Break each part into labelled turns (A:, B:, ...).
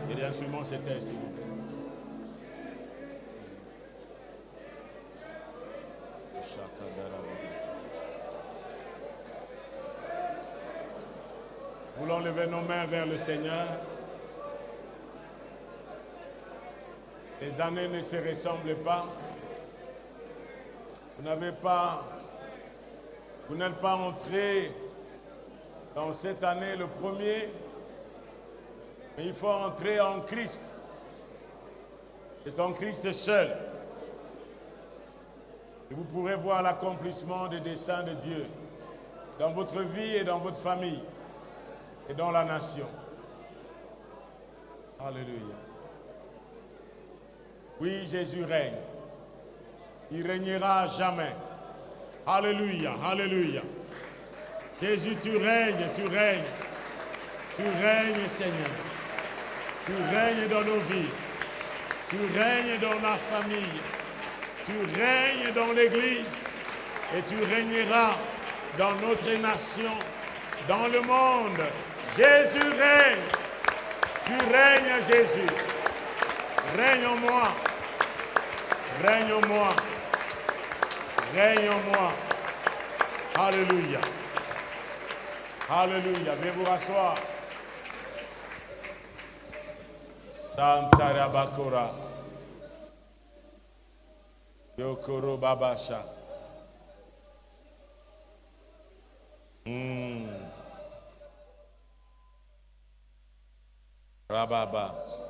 A: Et les instruments, c'était ici. Voulons lever nos mains vers le Seigneur. Les années ne se ressemblent pas. Vous n'êtes pas entré dans cette année le premier, mais il faut entrer en Christ. C'est en Christ seul. Et vous pourrez voir l'accomplissement des desseins de Dieu dans votre vie et dans votre famille et dans la nation. Alléluia. Oui, Jésus règne. Il régnera jamais. Alléluia, alléluia. Jésus, tu règnes, tu règnes. Tu règnes, Seigneur. Tu règnes dans nos vies. Tu règnes dans la famille. Tu règnes dans l'Église. Et tu régneras dans notre nation, dans le monde. Jésus règne. Tu règnes, Jésus. Règne en moi. Règne en moi. Règne en moi. Alléluia. Alléluia. Veuillez vous rasseoir. Santarabakora. Yokoro Babasha. Rababas.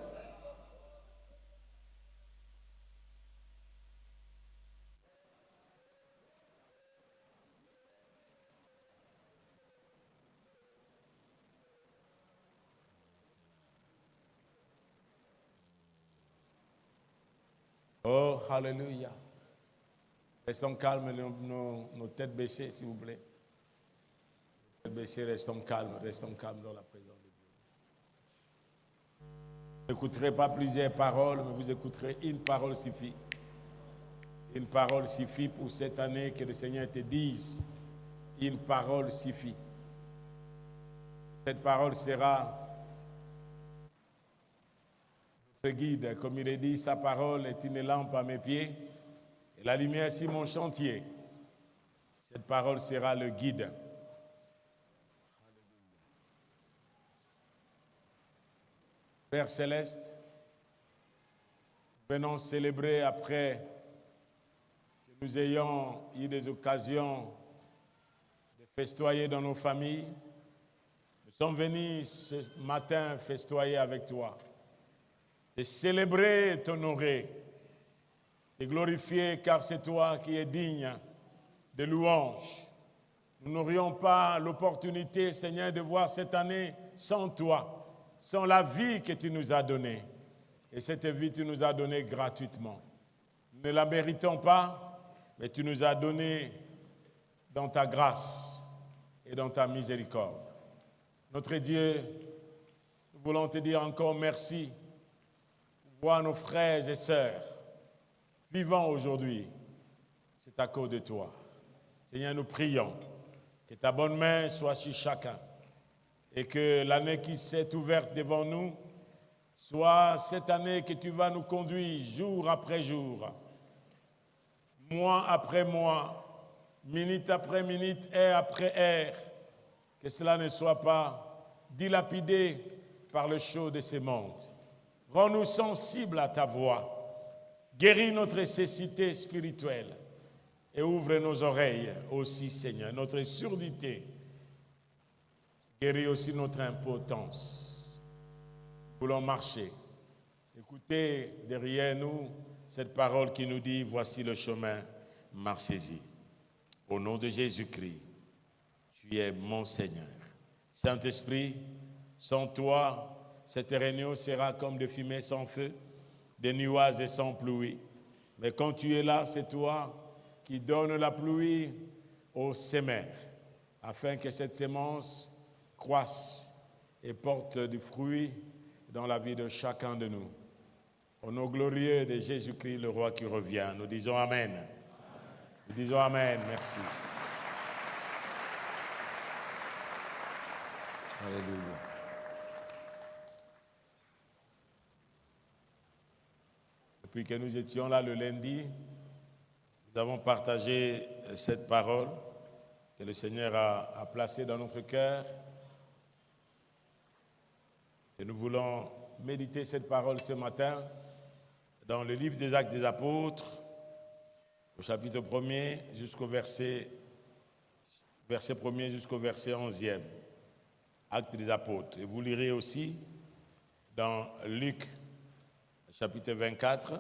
A: Oh, alléluia. Restons calmes, nos têtes baissées, s'il vous plaît. Têtes baissées, restons calmes dans la présence de Dieu. Vous n'écouterez pas plusieurs paroles, mais vous écouterez une parole suffit. Une parole suffit pour cette année, que le Seigneur te dise. Une parole suffit. Cette parole sera notre guide. Comme il est dit, sa parole est une lampe à mes pieds et la lumière sur mon chantier. Cette parole sera le guide. Père céleste, venons célébrer après que nous ayons eu des occasions de festoyer dans nos familles. Nous sommes venus ce matin festoyer avec toi, te célébrer et t'honorer, te glorifier car c'est toi qui es digne de louange. Nous n'aurions pas l'opportunité, Seigneur, de voir cette année sans toi, sans la vie que tu nous as donnée. Et cette vie, tu nous as donnée gratuitement. Nous ne la méritons pas, mais tu nous as donné dans ta grâce et dans ta miséricorde. Notre Dieu, nous voulons te dire encore merci. Voir nos frères et sœurs vivants aujourd'hui, c'est à cause de toi. Seigneur, nous prions que ta bonne main soit sur chacun et que l'année qui s'est ouverte devant nous soit cette année que tu vas nous conduire jour après jour, mois après mois, minute après minute, heure après heure, que cela ne soit pas dilapidé par le chaud de ce monde. Rends-nous sensibles à ta voix, guéris notre cécité spirituelle et ouvre nos oreilles aussi, Seigneur, notre surdité. Guéris aussi notre impotence. Nous voulons marcher. Écoutez derrière nous cette parole qui nous dit, voici le chemin, marchez-y. Au nom de Jésus-Christ, tu es mon Seigneur. Saint-Esprit, sans toi, cette réunion sera comme de fumée sans feu, des nuages et sans pluie. Mais quand tu es là, c'est toi qui donnes la pluie aux semeurs, afin que cette sémence croisse et porte du fruit dans la vie de chacun de nous. Au nom glorieux de Jésus-Christ, le roi qui revient, nous disons Amen. Disons Amen. Merci. Alléluia. Depuis que nous étions là le lundi, nous avons partagé cette parole que le Seigneur a placée dans notre cœur. Et nous voulons méditer cette parole ce matin dans le livre des Actes des Apôtres, au chapitre 1er jusqu'au verset 1er jusqu'au verset 11e. Actes des Apôtres. Et vous lirez aussi dans Luc, chapitre 24,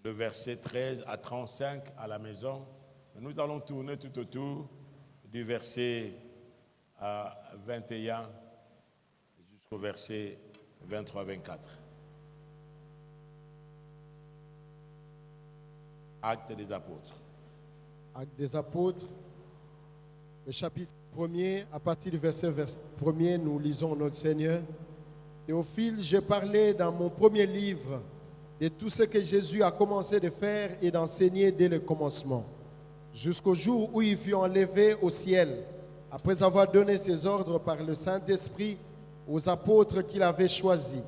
A: le verset 13 à 35 à la maison. Nous allons tourner tout autour du verset 21 jusqu'au verset 23-24. Actes des Apôtres.
B: Actes des Apôtres, le chapitre 1er, à partir du verset 1er, nous lisons notre Seigneur. Théophile, j'ai parlé dans mon premier livre de tout ce que Jésus a commencé de faire et d'enseigner dès le commencement, jusqu'au jour où il fut enlevé au ciel, après avoir donné ses ordres par le Saint-Esprit aux apôtres qu'il avait choisis.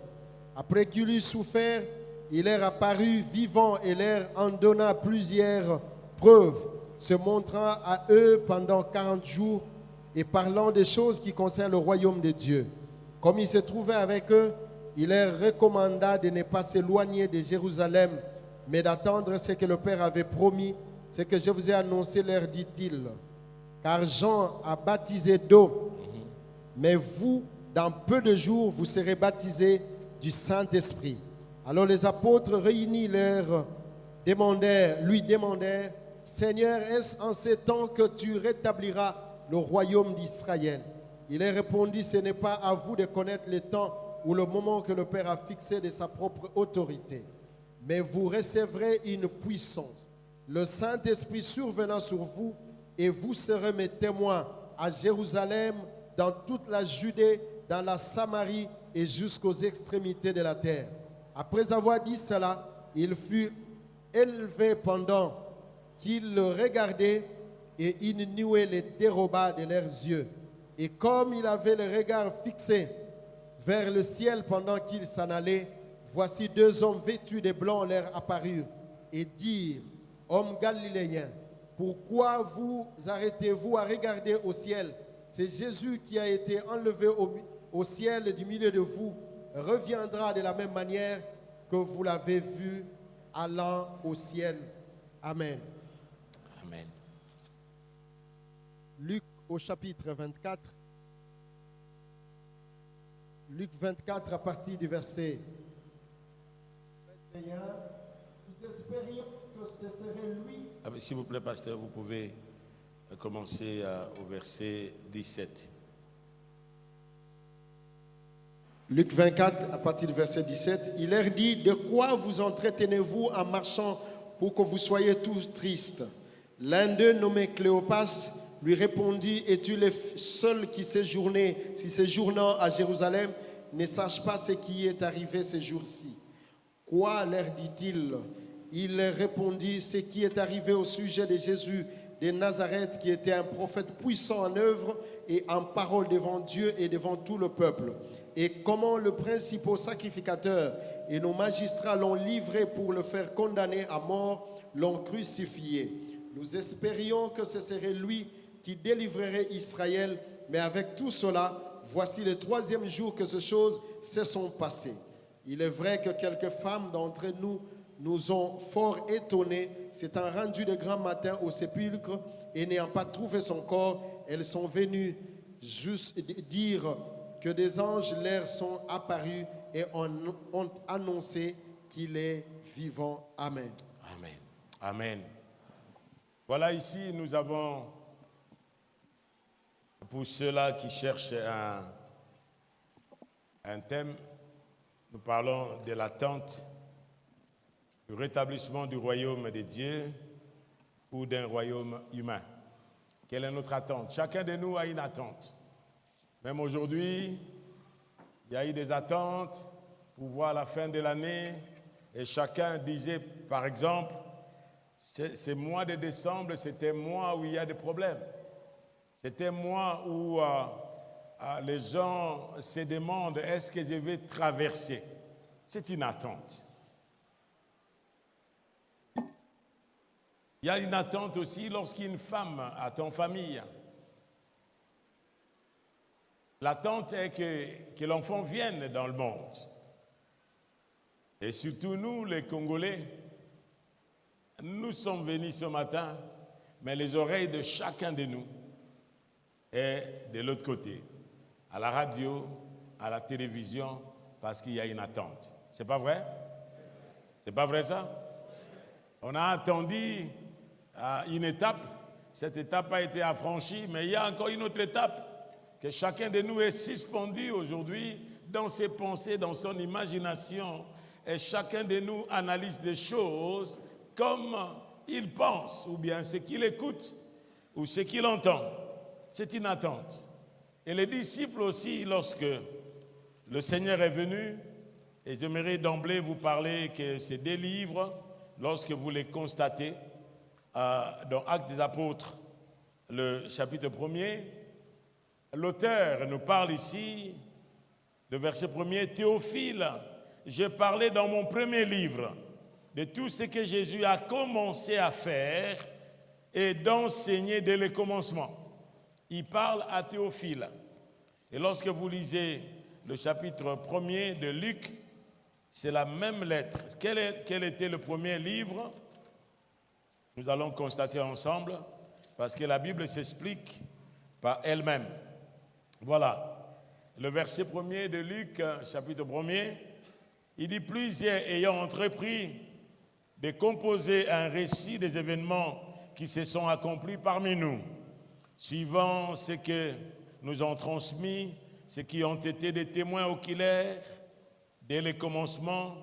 B: Après qu'il eut souffert, il leur apparut vivant et leur en donna plusieurs preuves, se montrant à eux pendant 40 jours et parlant des choses qui concernent le royaume de Dieu. Comme il se trouvait avec eux, il leur recommanda de ne pas s'éloigner de Jérusalem, mais d'attendre ce que le Père avait promis, ce que je vous ai annoncé, leur dit-il. Car Jean a baptisé d'eau, mais vous, dans peu de jours, vous serez baptisés du Saint-Esprit. Alors les apôtres réunis lui demandèrent, Seigneur, est-ce en ces temps que tu rétabliras le royaume d'Israël? Il leur répondit, ce n'est pas à vous de connaître le temps ou le moment que le Père a fixé de sa propre autorité, mais vous recevrez une puissance, le Saint-Esprit survenant sur vous, et vous serez mes témoins à Jérusalem, dans toute la Judée, dans la Samarie et jusqu'aux extrémités de la terre. Après avoir dit cela, il fut élevé pendant qu'ils le regardaient, et une nuée les déroba de leurs yeux. Et comme il avait le regard fixé vers le ciel pendant qu'ils s'en allaient, voici deux hommes vêtus de blanc leur apparurent et dirent, hommes galiléens, pourquoi vous arrêtez-vous à regarder au ciel? C'est Jésus qui a été enlevé au ciel du milieu de vous, reviendra de la même manière que vous l'avez vu allant au ciel. Amen.
A: Amen.
B: Luc au chapitre 24. Luc 24 à partir du verset 21. Nous espérions que ce serait lui.
A: S'il vous plaît, pasteur, vous pouvez commencer au verset 17.
B: Luc 24 à partir du verset 17. Il leur dit, de quoi vous entretenez-vous en marchant pour que vous soyez tous tristes? L'un d'eux, nommé Cléopas, lui répondit, es-tu le seul qui séjournant à Jérusalem ne sache pas ce qui est arrivé ces jours-ci? Quoi, leur dit-il? Il leur répondit, ce qui est arrivé au sujet de Jésus de Nazareth, qui était un prophète puissant en œuvre et en parole devant Dieu et devant tout le peuple. Et comment le principal sacrificateur et nos magistrats l'ont livré pour le faire condamner à mort, l'ont crucifié. Nous espérions que ce serait lui qui délivrerait Israël, mais avec tout cela, voici le troisième jour que ces choses se sont passées. Il est vrai que quelques femmes d'entre nous nous ont fort étonnés, s'étant rendues de grand matin au sépulcre et n'ayant pas trouvé son corps, elles sont venues juste dire que des anges leur sont apparus et ont annoncé qu'il est vivant. Amen.
A: Amen. Amen. Voilà, ici, nous avons, pour ceux-là qui cherchent un thème, nous parlons de l'attente du rétablissement du royaume de Dieu ou d'un royaume humain. Quelle est notre attente? Chacun de nous a une attente. Même aujourd'hui, il y a eu des attentes pour voir la fin de l'année et chacun disait, par exemple, ce mois de décembre, c'était un mois où il y a des problèmes. C'était un mois où les gens se demandent est-ce que je vais traverser. C'est une attente. Il y a une attente aussi lorsqu'une femme a ton famille. L'attente est que l'enfant vienne dans le monde. Et surtout nous, les Congolais, nous sommes venus ce matin, mais les oreilles de chacun de nous est de l'autre côté, à la radio, à la télévision, parce qu'il y a une attente. C'est pas vrai? C'est pas vrai ça? On a attendu une étape, cette étape a été affranchie, mais il y a encore une autre étape que chacun de nous est suspendu aujourd'hui dans ses pensées, dans son imagination, et chacun de nous analyse des choses comme il pense, ou bien ce qu'il écoute, ou ce qu'il entend. C'est une attente. Et les disciples aussi, lorsque le Seigneur est venu, et j'aimerais d'emblée vous parler que ces deux livres, lorsque vous les constatez, dans Actes des Apôtres, le chapitre 1er, l'auteur nous parle ici, le verset 1er, Théophile, j'ai parlé dans mon premier livre de tout ce que Jésus a commencé à faire et d'enseigner dès le commencement. Il parle à Théophile. Et lorsque vous lisez le chapitre 1er de Luc, c'est la même lettre. Quel était le premier livre? Nous allons constater ensemble, parce que la Bible s'explique par elle-même. Voilà, le verset 1er de Luc, chapitre 1er, il dit « Plusieurs ayant entrepris de composer un récit des événements qui se sont accomplis parmi nous, suivant ce que nous ont transmis, ceux qui ont été des témoins oculaires dès le commencement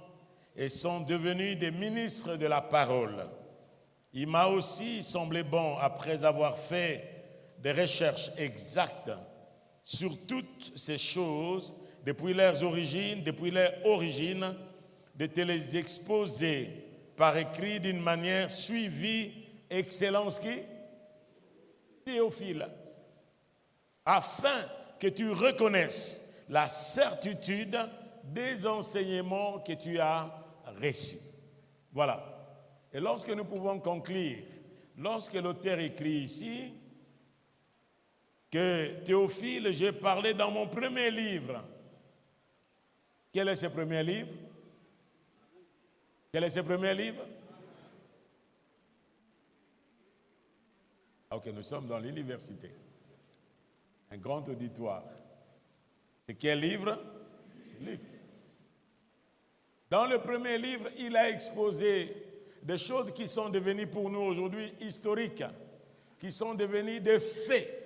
A: et sont devenus des ministres de la parole. Il m'a aussi semblé bon, après avoir fait des recherches exactes sur toutes ces choses, depuis leurs origines, de te les exposer par écrit d'une manière suivie, excellence qui? Théophile, afin que tu reconnaisses la certitude des enseignements que tu as reçus. Voilà. Et lorsque nous pouvons conclure, lorsque l'auteur écrit ici, que Théophile, j'ai parlé dans mon premier livre. Quel est ce premier livre? Quel est ce premier livre? Ok, nous sommes dans l'université. Un grand auditoire. C'est quel livre? C'est Luc. Dans le premier livre, il a exposé des choses qui sont devenues pour nous aujourd'hui historiques, qui sont devenues des faits.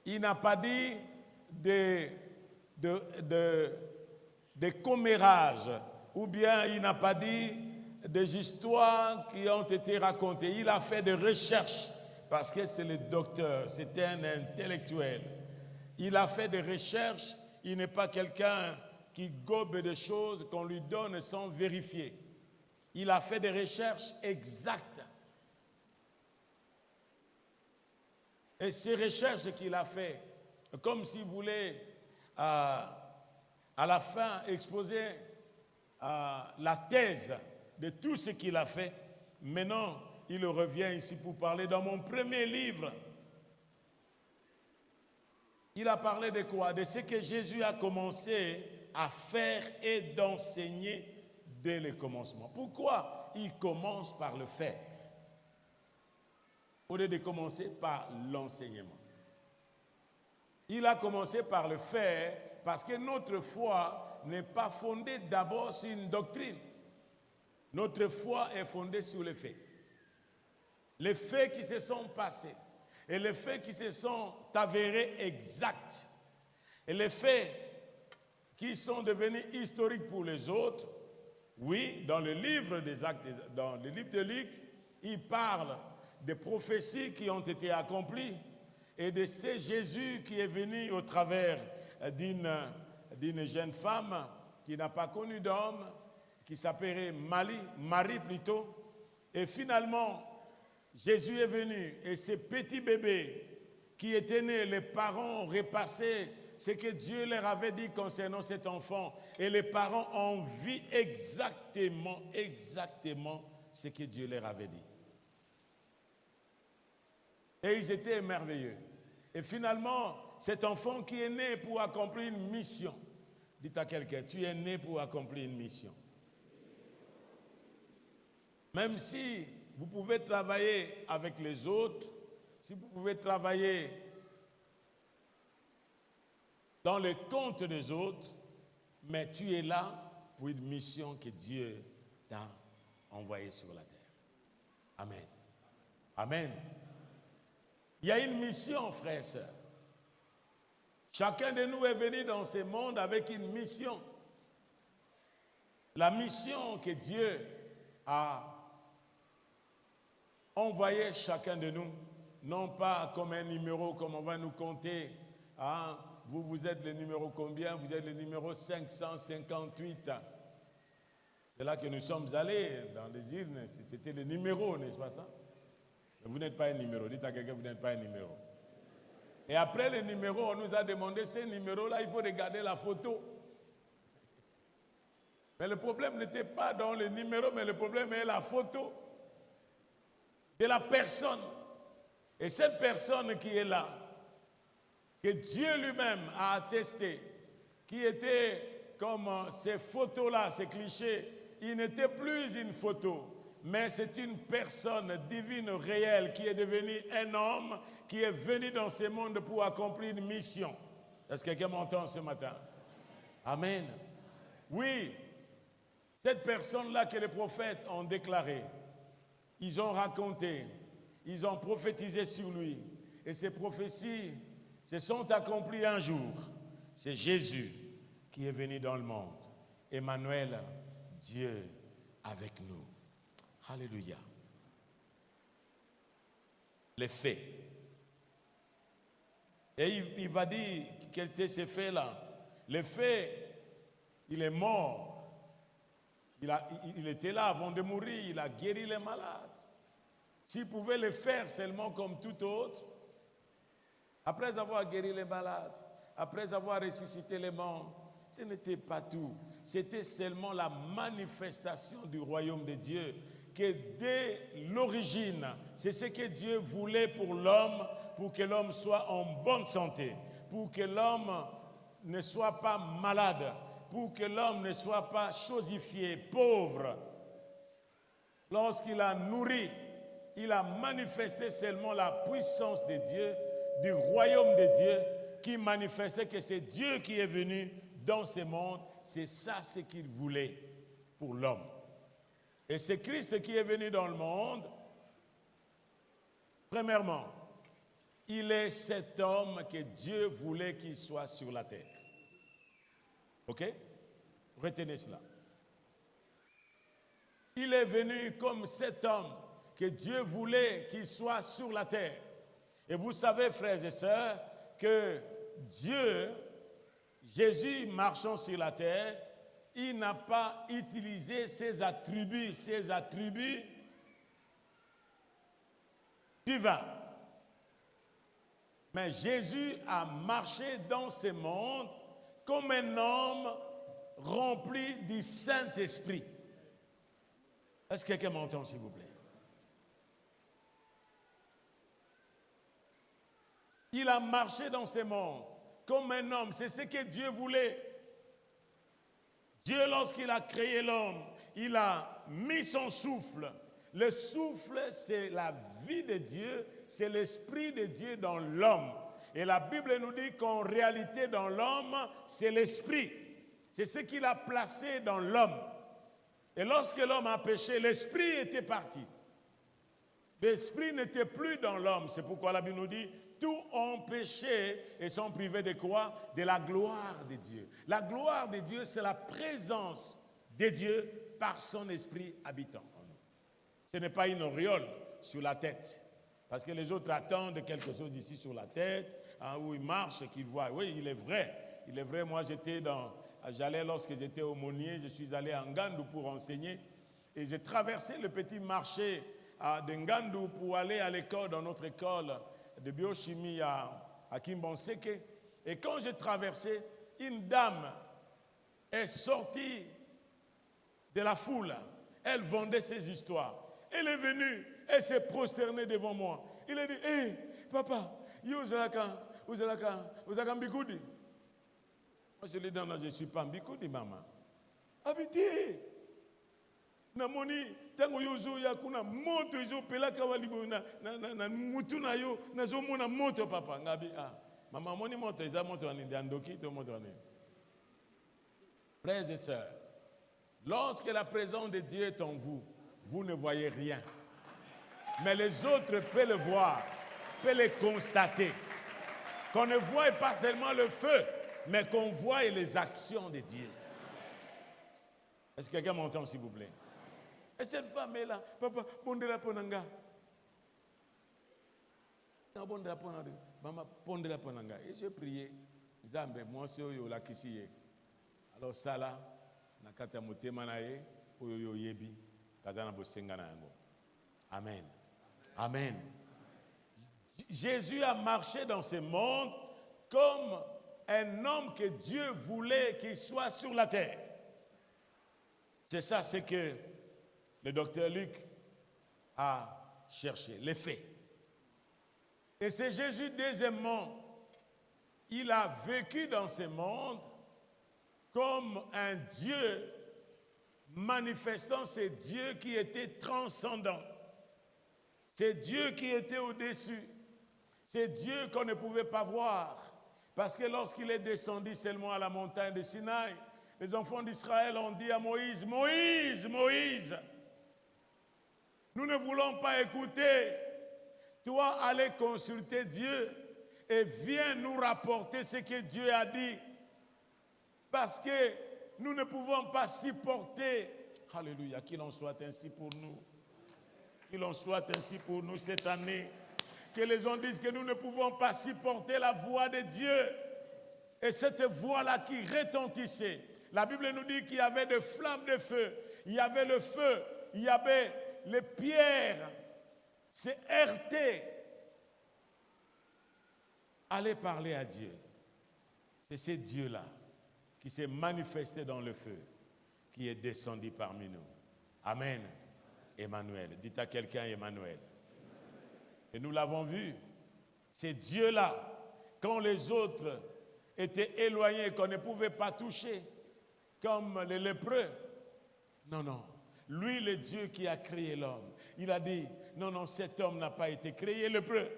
A: Il n'a pas dit des commérages, ou bien il n'a pas dit des histoires qui ont été racontées. Il a fait des recherches, parce que c'est le docteur, c'est un intellectuel. Il a fait des recherches, il n'est pas quelqu'un qui gobe des choses qu'on lui donne sans vérifier. Il a fait des recherches exactes. Et ces recherches qu'il a fait, comme s'il voulait à la fin exposer la thèse de tout ce qu'il a fait, maintenant il revient ici pour parler dans mon premier livre. Il a parlé de quoi? De ce que Jésus a commencé à faire et d'enseigner dès le commencement. Pourquoi il commence par le faire au lieu de commencer par l'enseignement? Il a commencé par le faire parce que notre foi n'est pas fondée d'abord sur une doctrine. Notre foi est fondée sur les faits. Les faits qui se sont passés et les faits qui se sont avérés exacts et les faits qui sont devenus historiques pour les autres. Oui, dans le livre des Actes, dans le livre de Luc, il parle des prophéties qui ont été accomplies et de ce Jésus qui est venu au travers d'une jeune femme qui n'a pas connu d'homme, qui s'appelait Marie plutôt. Et finalement, Jésus est venu et ces petits bébés qui étaient nés, les parents ont repassé ce que Dieu leur avait dit concernant cet enfant. Et les parents ont vu exactement ce que Dieu leur avait dit. Et ils étaient émerveilleux. Et finalement, cet enfant qui est né pour accomplir une mission, dites à quelqu'un, tu es né pour accomplir une mission. Même si vous pouvez travailler avec les autres, si vous pouvez travailler dans les comptes des autres, mais tu es là pour une mission que Dieu t'a envoyée sur la terre. Amen. Amen. Il y a une mission, frères et sœurs. Chacun de nous est venu dans ce monde avec une mission. La mission que Dieu a envoyée chacun de nous, non pas comme un numéro, comme on va nous compter. Hein? Vous êtes le numéro combien? Vous êtes le numéro 558. C'est là que nous sommes allés, dans les îles. C'était le numéro, n'est-ce pas ça? Vous n'êtes pas un numéro. Dites à quelqu'un, vous n'êtes pas un numéro. Et après le numéro, on nous a demandé, ce numéro-là, il faut regarder la photo. Mais le problème n'était pas dans le numéro, mais le problème est la photo de la personne. Et cette personne qui est là, que Dieu lui-même a attesté, qui était comme ces photos-là, ces clichés, il n'était plus une photo, mais c'est une personne divine réelle qui est devenue un homme, qui est venu dans ce monde pour accomplir une mission. Est-ce que quelqu'un m'entend ce matin? Amen. Oui, cette personne-là que les prophètes ont déclarée, ils ont raconté, ils ont prophétisé sur lui. Et ces prophéties se sont accomplies un jour. C'est Jésus qui est venu dans le monde. Emmanuel, Dieu avec nous. Alléluia. Les faits. Et il va dire quels étaient ces faits-là. Les faits, il est mort. Il était là avant de mourir. Il a guéri les malades. S'il pouvait le faire seulement comme tout autre, après avoir guéri les malades, après avoir ressuscité les morts, ce n'était pas tout. C'était seulement la manifestation du royaume de Dieu. Que dès l'origine, c'est ce que Dieu voulait pour l'homme, pour que l'homme soit en bonne santé, pour que l'homme ne soit pas malade, pour que l'homme ne soit pas chosifié, pauvre. Lorsqu'il a nourri, il a manifesté seulement la puissance de Dieu, du royaume de Dieu, qui manifestait que c'est Dieu qui est venu dans ce monde. C'est ça ce qu'il voulait pour l'homme. Et c'est Christ qui est venu dans le monde. Premièrement, il est cet homme que Dieu voulait qu'il soit sur la terre. Ok? Retenez cela. Il est venu comme cet homme que Dieu voulait qu'il soit sur la terre. Et vous savez, frères et sœurs, que Dieu, Jésus marchant sur la terre, il n'a pas utilisé ses attributs divins. Mais Jésus a marché dans ce monde comme un homme rempli du Saint-Esprit. Est-ce que quelqu'un m'entend, s'il vous plaît? Il a marché dans ce monde comme un homme. C'est ce que Dieu voulait. Dieu, lorsqu'il a créé l'homme, il a mis son souffle. Le souffle, c'est la vie de Dieu, c'est l'esprit de Dieu dans l'homme. Et la Bible nous dit qu'en réalité, dans l'homme, c'est l'esprit. C'est ce qu'il a placé dans l'homme. Et lorsque l'homme a péché, l'esprit était parti. L'esprit n'était plus dans l'homme. C'est pourquoi la Bible nous dit, tous ont péché et sont privés de quoi? De la gloire de Dieu. La gloire de Dieu, c'est la présence de Dieu par son esprit habitant en nous. Ce n'est pas une auréole sur la tête. Parce que les autres attendent quelque chose ici sur la tête, hein, où ils marchent et qu'ils voient. Oui, il est vrai. Il est vrai, moi j'allais lorsque j'étais aumônier, je suis allé en Gandou pour enseigner. Et j'ai traversé le petit marché à Dengandu pour aller à l'école, dans notre école de biochimie à Kimbonseke. Et quand j'ai traversé, une dame est sortie de la foule. Elle vendait ses histoires. Elle est venue, elle s'est prosternée devant moi. Il a dit, hé, papa, vous avez Mbikoudi. Moi, je lui ai dit, non, je ne suis pas Mbikoudi, maman. Habité. Namoni, tango yozo ya kuna moto yozo pelaka walibo na mutu na yo na zo mona moto papa ngabi maman moni moto eza moto ani ndoki to moto ani. Frères et sœurs, lorsque la présence de Dieu est en vous, vous ne voyez rien. Mais les autres peuvent le voir, peuvent le constater. Qu'on ne voit pas seulement le feu, mais qu'on voit les actions de Dieu. Est-ce que quelqu'un m'entend, s'il vous plaît? Et cette femme est là, papa, pondera ponanga. Maman, pondera ponanga. Et j'ai prié, Zambe, moi c'est yo la kisiye. Alors ça là, nakata motema na ye, oyo yebi, kazana bosenga na yango. Amen. Amen. Jésus a marché dans ce monde comme un homme que Dieu voulait qu'il soit sur la terre. C'est ça ce que le docteur Luc a cherché, les faits. Et c'est Jésus, deuxièmement, il a vécu dans ce monde comme un Dieu manifestant ce Dieu qui était transcendant. C'est Dieu qui était au-dessus. C'est Dieu qu'on ne pouvait pas voir. Parce que lorsqu'il est descendu seulement à la montagne de Sinaï, les enfants d'Israël ont dit à Moïse, Moïse, Moïse, nous ne voulons pas écouter. Toi, allez consulter Dieu et viens nous rapporter ce que Dieu a dit. Parce que nous ne pouvons pas supporter. Alléluia, qu'il en soit ainsi pour nous. Qu'il en soit ainsi pour nous cette année. Que les gens disent que nous ne pouvons pas supporter la voix de Dieu. Et cette voix-là qui retentissait. La Bible nous dit qu'il y avait des flammes de feu. Il y avait le feu. Il y avait les pierres. C'est heurté. Allez parler à Dieu. C'est ce Dieu-là qui s'est manifesté dans le feu, qui est descendu parmi nous. Amen. Emmanuel. Dites à quelqu'un Emmanuel. Et nous l'avons vu. C'est Dieu-là, quand les autres étaient éloignés, qu'on ne pouvait pas toucher, comme les lépreux. Non, non. Lui, le Dieu qui a créé l'homme. Il a dit, non, non, cet homme n'a pas été créé lépreux.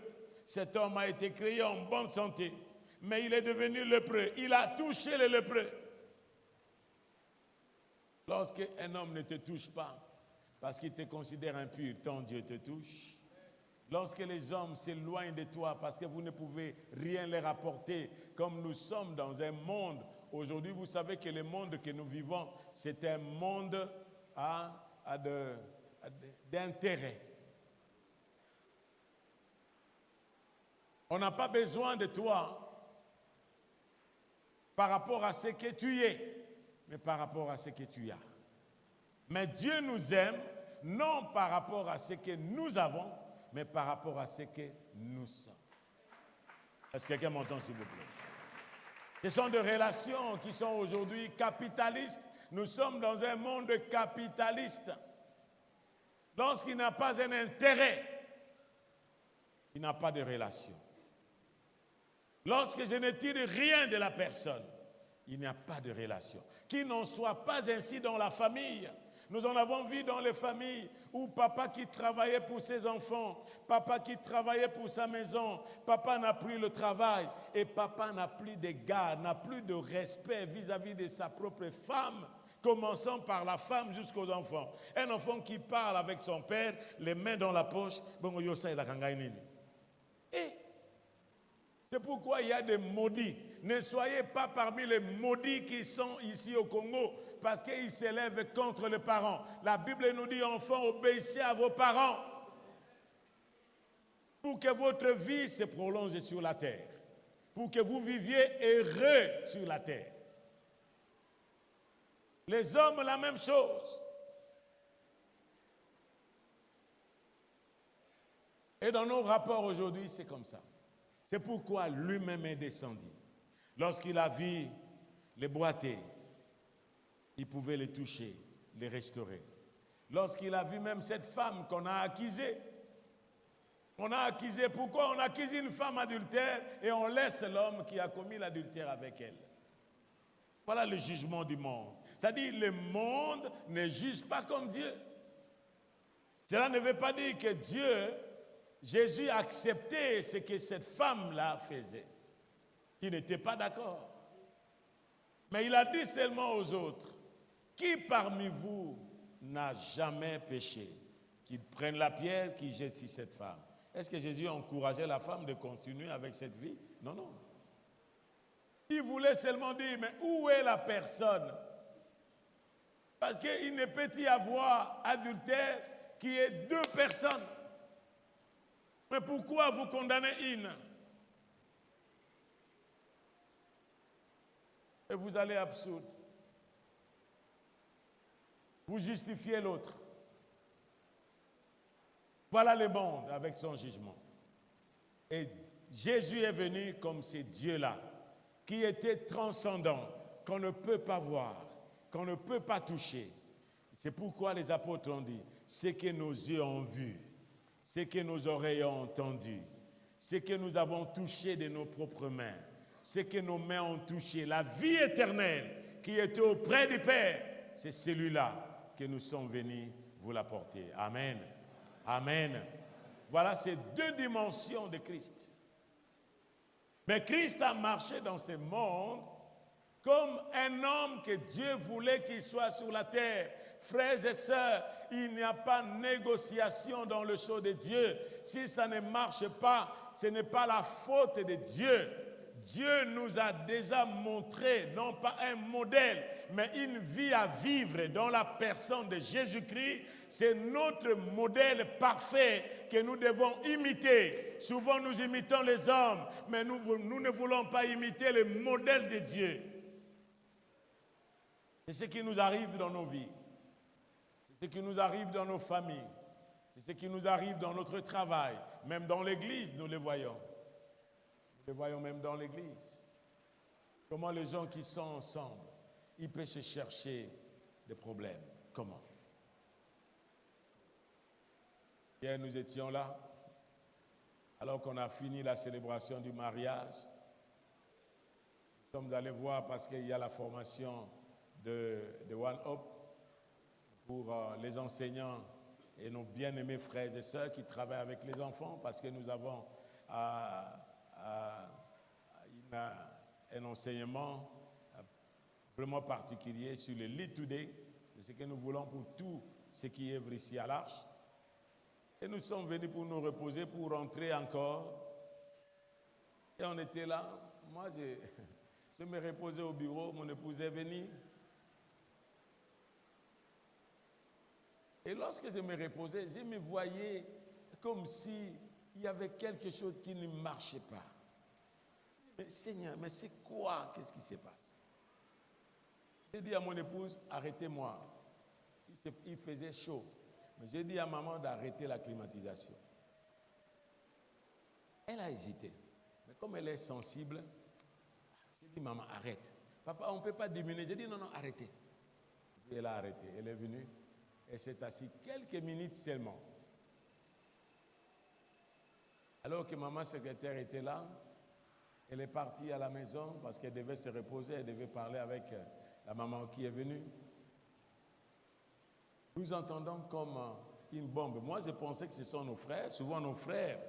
A: Cet homme a été créé en bonne santé. Mais il est devenu lépreux. Il a touché les lépreux. Lorsqu'un homme ne te touche pas, parce qu'il te considère impur, ton Dieu te touche. Lorsque les hommes s'éloignent de toi parce que vous ne pouvez rien leur apporter, comme nous sommes dans un monde, aujourd'hui vous savez que le monde que nous vivons, c'est un monde d'intérêt. On n'a pas besoin de toi par rapport à ce que tu es, mais par rapport à ce que tu as. Mais Dieu nous aime, non par rapport à ce que nous avons, mais par rapport à ce que nous sommes. Est-ce que quelqu'un m'entend, s'il vous plaît? Ce sont des relations qui sont aujourd'hui capitalistes. Nous sommes dans un monde capitaliste. Lorsqu'il n'a pas un intérêt, il n'a pas de relation. Lorsque je ne tire rien de la personne, il n'y a pas de relation. Qu'il n'en soit pas ainsi dans la famille. Nous en avons vu dans les familles où papa qui travaillait pour ses enfants, papa qui travaillait pour sa maison, papa n'a plus le travail et papa n'a plus d'égard, n'a plus de respect vis-à-vis de sa propre femme, commençant par la femme jusqu'aux enfants. Un enfant qui parle avec son père, les mains dans la poche, et c'est pourquoi il y a des maudits. Ne soyez pas parmi les maudits qui sont ici au Congo parce qu'ils s'élèvent contre les parents. La Bible nous dit, enfants, obéissez à vos parents pour que votre vie se prolonge sur la terre, pour que vous viviez heureux sur la terre. Les hommes, la même chose. Et dans nos rapports aujourd'hui, c'est comme ça. C'est pourquoi lui-même est descendu. Lorsqu'il a vu les boiter, il pouvait les toucher, les restaurer. Lorsqu'il a vu même cette femme qu'on a accusée, pourquoi on accuse une femme adultère et on laisse l'homme qui a commis l'adultère avec elle. Voilà le jugement du monde. C'est-à-dire le monde ne juge pas comme Dieu. Cela ne veut pas dire que Jésus acceptait ce que cette femme-là faisait. Il n'était pas d'accord. Mais il a dit seulement aux autres, qui parmi vous n'a jamais péché? Qu'il prenne la pierre, qu'il jette sur cette femme. Est-ce que Jésus encourageait la femme de continuer avec cette vie? Non, non. Il voulait seulement dire, mais où est la personne? Parce qu'il ne peut y avoir adultère qui est deux personnes. Mais pourquoi vous condamnez une? Et vous allez absurde. Vous justifiez l'autre. Voilà le monde avec son jugement. Et Jésus est venu comme ce Dieu-là, qui était transcendant, qu'on ne peut pas voir, qu'on ne peut pas toucher. C'est pourquoi les apôtres ont dit, ce que nos yeux ont vu, ce que nos oreilles ont entendu, ce que nous avons touché de nos propres mains, ce que nos mains ont touché, la vie éternelle qui était auprès du Père, c'est celui-là que nous sommes venus vous l'apporter. Amen. Amen. Voilà ces deux dimensions de Christ. Mais Christ a marché dans ce monde comme un homme que Dieu voulait qu'il soit sur la terre. Frères et sœurs, il n'y a pas de négociation dans le show de Dieu. Si ça ne marche pas, ce n'est pas la faute de Dieu. Dieu nous a déjà montré, non pas un modèle, mais une vie à vivre dans la personne de Jésus-Christ. C'est notre modèle parfait que nous devons imiter. Souvent nous imitons les hommes, mais nous ne voulons pas imiter le modèle de Dieu. C'est ce qui nous arrive dans nos vies. C'est ce qui nous arrive dans nos familles. C'est ce qui nous arrive dans notre travail. Même dans l'église, nous le voyons. Nous le voyons même dans l'église. Comment les gens qui sont ensemble, ils peuvent se chercher des problèmes. Comment? Hier, nous étions là, alors qu'on a fini la célébration du mariage. Nous sommes allés voir parce qu'il y a la formation de One Hope pour les enseignants et nos bien-aimés frères et sœurs qui travaillent avec les enfants, parce que nous avons un enseignement vraiment particulier sur le Lead Today. C'est ce que nous voulons pour tout ce qui œuvre ici à l'Arche. Et nous sommes venus pour nous reposer, pour rentrer encore. Et on était là. Moi, je me reposais au bureau, mon épouse est venue. Et lorsque je me reposais, je me voyais comme s'il y avait quelque chose qui ne marchait pas. Mais Seigneur, mais c'est quoi? Qu'est-ce qui se passe? J'ai dit à mon épouse, arrêtez-moi. Il faisait chaud. Mais j'ai dit à maman d'arrêter la climatisation. Elle a hésité. Mais comme elle est sensible, j'ai dit, maman, arrête. Papa, on ne peut pas diminuer. J'ai dit, non, arrêtez. Puis elle a arrêté. Elle est venue. Elle s'est assise quelques minutes seulement. Alors que maman secrétaire était là, elle est partie à la maison parce qu'elle devait se reposer, elle devait parler avec la maman qui est venue. Nous entendons comme une bombe. Moi, je pensais que ce sont nos frères, souvent nos frères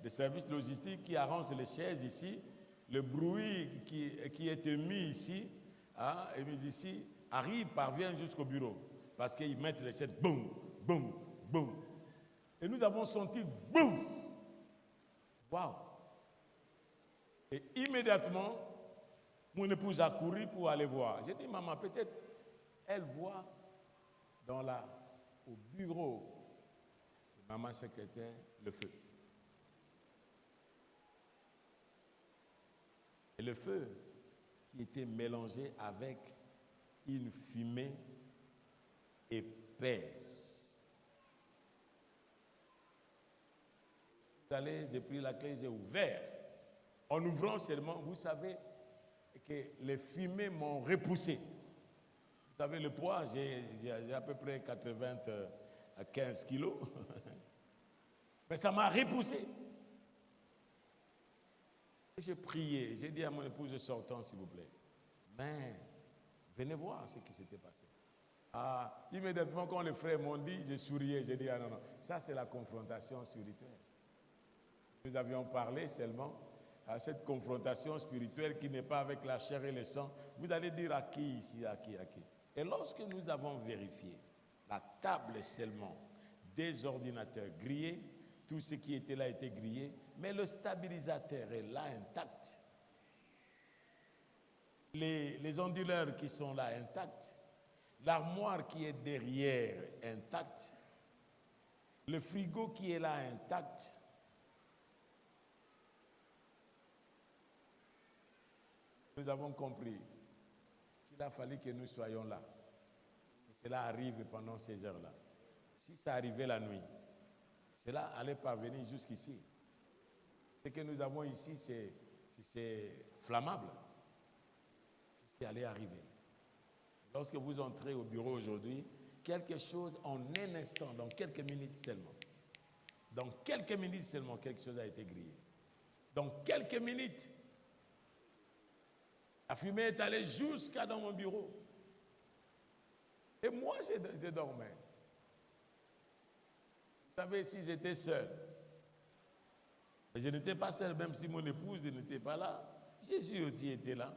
A: des services logistiques qui arrangent les chaises ici. Le bruit qui est émis ici, émis ici, parvient jusqu'au bureau. Parce qu'ils mettent les chaises, boum, boum, boum. Et nous avons senti, boum. Waouh. Et immédiatement, mon épouse a couru pour aller voir. J'ai dit, maman, peut-être elle voit au bureau de maman secrétaire le feu. Et le feu qui était mélangé avec une fumée épaisse. Vous allez, j'ai pris la clé, j'ai ouvert. En ouvrant seulement, vous savez que les fumées m'ont repoussé. Vous savez, le poids, j'ai à peu près 95 kilos. Mais ça m'a repoussé. J'ai prié, j'ai dit à mon épouse, sortant s'il vous plaît. Mais venez voir ce qui s'était passé. Ah, immédiatement quand les frères m'ont dit, j'ai sourié, j'ai dit, ah non, non, ça c'est la confrontation spirituelle. Nous avions parlé seulement à cette confrontation spirituelle qui n'est pas avec la chair et le sang. Vous allez dire à qui ici, à qui, à qui. Et lorsque nous avons vérifié, la table seulement, des ordinateurs grillés, tout ce qui était là était grillé, mais le stabilisateur est là intact. Les onduleurs qui sont là intacts, l'armoire qui est derrière intacte, le frigo qui est là intact. Nous avons compris qu'il a fallu que nous soyons là. Et cela arrive pendant ces heures-là. Si ça arrivait la nuit, cela allait parvenir jusqu'ici. Ce que nous avons ici, c'est flammable. Ce qui allait arriver. Lorsque vous entrez au bureau aujourd'hui, quelque chose en un instant, dans quelques minutes seulement, quelque chose a été grillé. Dans quelques minutes, la fumée est allée jusqu'à dans mon bureau. Et moi, je dormais. Vous savez, si j'étais seul, mais je n'étais pas seul, même si mon épouse n'était pas là, Jésus aussi était là.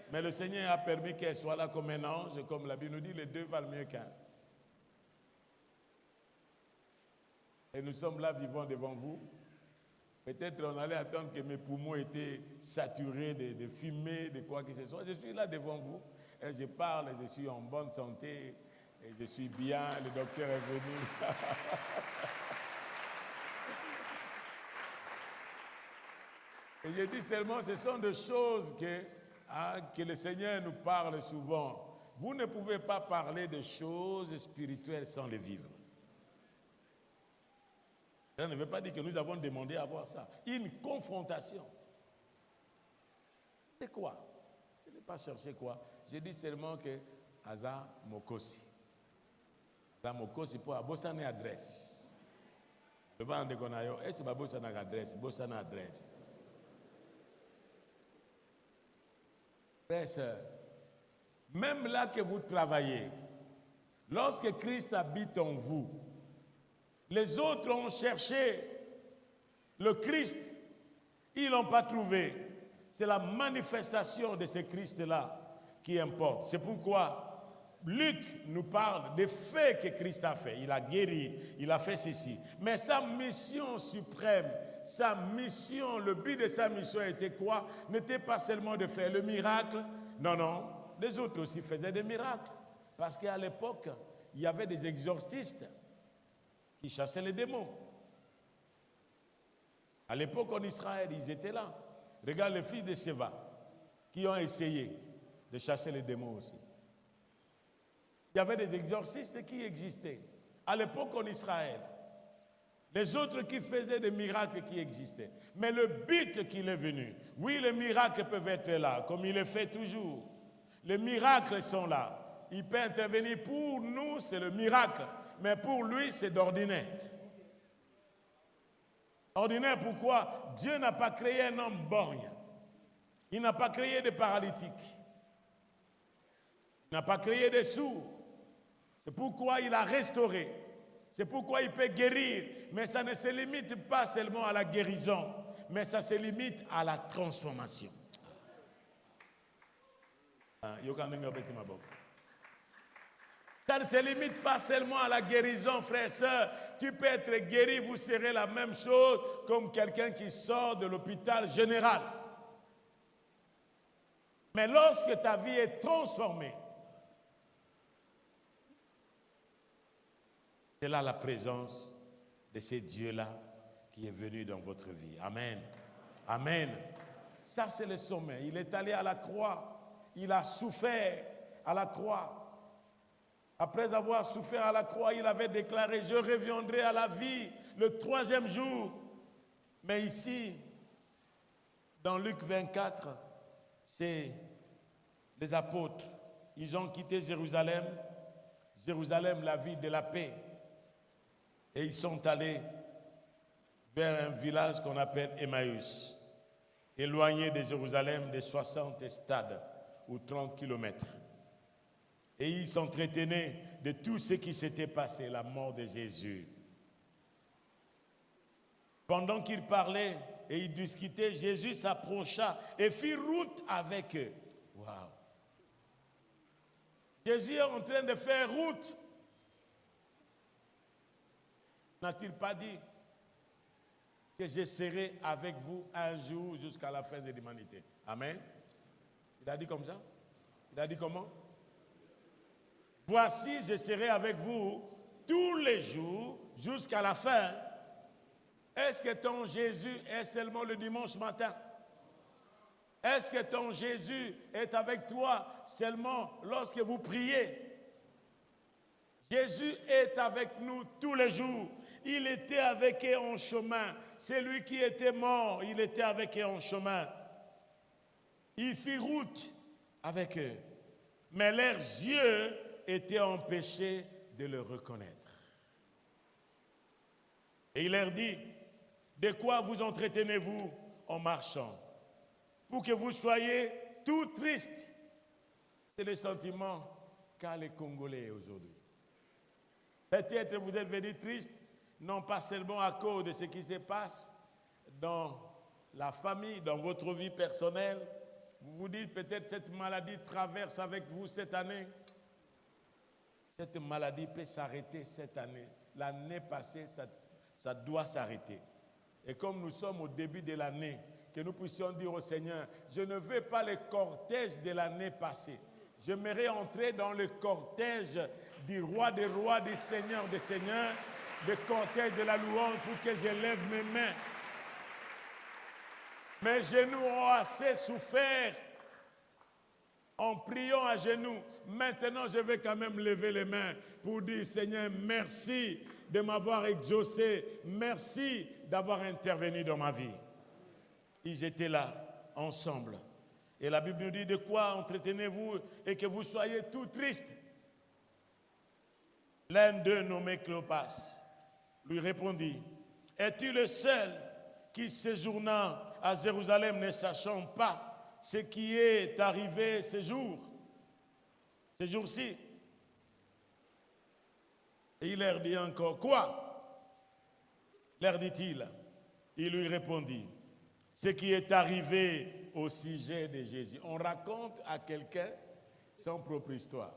A: Mais le Seigneur a permis qu'elle soit là comme un ange, comme la Bible nous dit, les deux valent mieux qu'un. Et nous sommes là vivants devant vous. Peut-être on allait attendre que mes poumons étaient saturés de fumée, de quoi que ce soit. Je suis là devant vous et je parle, et je suis en bonne santé et je suis bien, le docteur est venu. Et je dis seulement, ce sont des choses que le Seigneur nous parle souvent. Vous ne pouvez pas parler de choses spirituelles sans les vivre. Ça ne veut pas dire que nous avons demandé à voir ça. Une confrontation. C'est quoi? Je n'ai pas cherché quoi. J'ai dit seulement que Aza Mokosi. Aza Mokosi pour Abosane adresse. Le ban de Gonayo, est-ce que Abosane adresse? Bosane adresse. Frères et sœurs, même là que vous travaillez, lorsque Christ habite en vous, les autres ont cherché le Christ, ils ne l'ont pas trouvé. C'est la manifestation de ce Christ-là qui importe. C'est pourquoi Luc nous parle des faits que Christ a fait. Il a guéri, il a fait ceci. Mais sa mission suprême, sa mission, le but de sa mission était quoi? N'était pas seulement de faire le miracle. Non, non. Les autres aussi faisaient des miracles. Parce qu'à l'époque, il y avait des exorcistes qui chassaient les démons. À l'époque, en Israël, ils étaient là. Regarde les fils de Séva qui ont essayé de chasser les démons aussi. Il y avait des exorcistes qui existaient. À l'époque, en Israël, les autres qui faisaient des miracles qui existaient. Mais le but qu'il est venu, oui, les miracles peuvent être là, comme il le fait toujours. Les miracles sont là. Il peut intervenir pour nous, c'est le miracle. Mais pour lui, c'est d'ordinaire. Ordinaire, pourquoi? Dieu n'a pas créé un homme borgne. Il n'a pas créé des paralytiques. Il n'a pas créé des sourds. C'est pourquoi il a restauré. C'est pourquoi il peut guérir. Mais ça ne se limite pas seulement à la guérison, mais ça se limite à la transformation. Ça ne se limite pas seulement à la guérison, frères et sœurs. Tu peux être guéri, vous serez la même chose comme quelqu'un qui sort de l'hôpital général. Mais lorsque ta vie est transformée, c'est là la présence de ce Dieu-là qui est venu dans votre vie. Amen. Amen. Ça, c'est le sommet. Il est allé à la croix. Il a souffert à la croix. Après avoir souffert à la croix, il avait déclaré « Je reviendrai à la vie le 3e jour ». Mais ici, dans Luc 24, c'est les apôtres. Ils ont quitté Jérusalem, la ville de la paix. Et ils sont allés vers un village qu'on appelle Emmaüs, éloigné de Jérusalem de 60 stades ou 30 kilomètres. Et ils s'entretenaient de tout ce qui s'était passé, la mort de Jésus. Pendant qu'ils parlaient et ils discutaient, Jésus s'approcha et fit route avec eux. Waouh! Jésus est en train de faire route. N'a-t-il pas dit que je serai avec vous un jour jusqu'à la fin de l'humanité? Amen. Il a dit comme ça? Il a dit comment? Voici, je serai avec vous tous les jours jusqu'à la fin. Est-ce que ton Jésus est seulement le dimanche matin? Est-ce que ton Jésus est avec toi seulement lorsque vous priez? Jésus est avec nous tous les jours. Il était avec eux en chemin. C'est lui qui était mort, il était avec eux en chemin. Il fit route avec eux. Mais leurs yeux étaient empêchés de le reconnaître. Et il leur dit, de quoi vous entretenez-vous en marchant? Pour que vous soyez tout tristes. C'est le sentiment qu'a les Congolais aujourd'hui. Peut-être vous êtes venus tristes, non pas seulement à cause de ce qui se passe dans la famille, dans votre vie personnelle. Vous vous dites peut-être cette maladie traverse avec vous cette année. Cette maladie peut s'arrêter cette année. L'année passée, ça doit s'arrêter. Et comme nous sommes au début de l'année, que nous puissions dire au Seigneur, je ne veux pas le cortège de l'année passée. J'aimerais entrer dans le cortège du roi des rois, du seigneur des seigneurs, le cortège de la louange pour que je lève mes mains. Mes genoux ont assez souffert en priant à genoux. Maintenant, je vais quand même lever les mains pour dire, Seigneur, merci de m'avoir exaucé. Merci d'avoir intervenu dans ma vie. Ils étaient là, ensemble. Et la Bible nous dit de quoi entretenez-vous et que vous soyez tout tristes. L'un d'eux, nommé Cléopas, lui répondit, es-tu le seul qui, séjournant à Jérusalem, ne sachant pas ce qui est arrivé ces jours-ci? Et il leur dit encore, quoi? Leur dit-il. Il lui répondit, ce qui est arrivé au sujet de Jésus. On raconte à quelqu'un son propre histoire.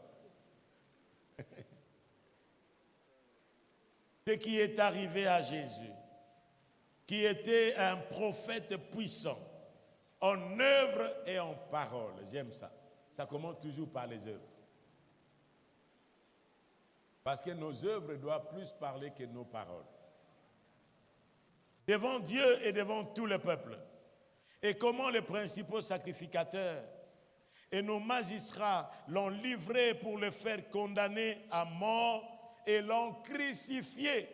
A: Ce qui est arrivé à Jésus, qui était un prophète puissant, en œuvre et en parole. J'aime ça. Ça commence toujours par les œuvres. Parce que nos œuvres doivent plus parler que nos paroles. Devant Dieu et devant tout le peuple. Et comment les principaux sacrificateurs et nos magistrats l'ont livré pour le faire condamner à mort et l'ont crucifié.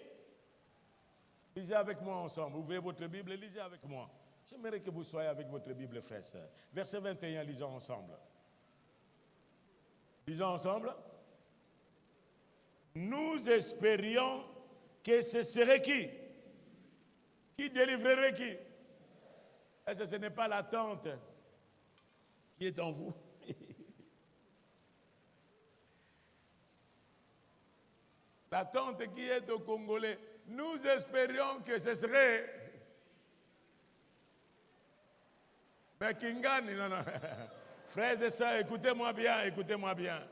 A: Lisez avec moi ensemble. Ouvrez votre Bible et lisez avec moi. J'aimerais que vous soyez avec votre Bible, frères et sœurs. Verset 21, lisons ensemble. Lisons ensemble. Nous espérions que ce serait qui? Qui délivrerait qui? Est-ce que ce n'est pas l'attente qui est en vous? L'attente qui est au Congolais. Nous espérions que ce serait... Mais Kingani, non. Frères et sœurs, écoutez-moi bien, écoutez-moi bien.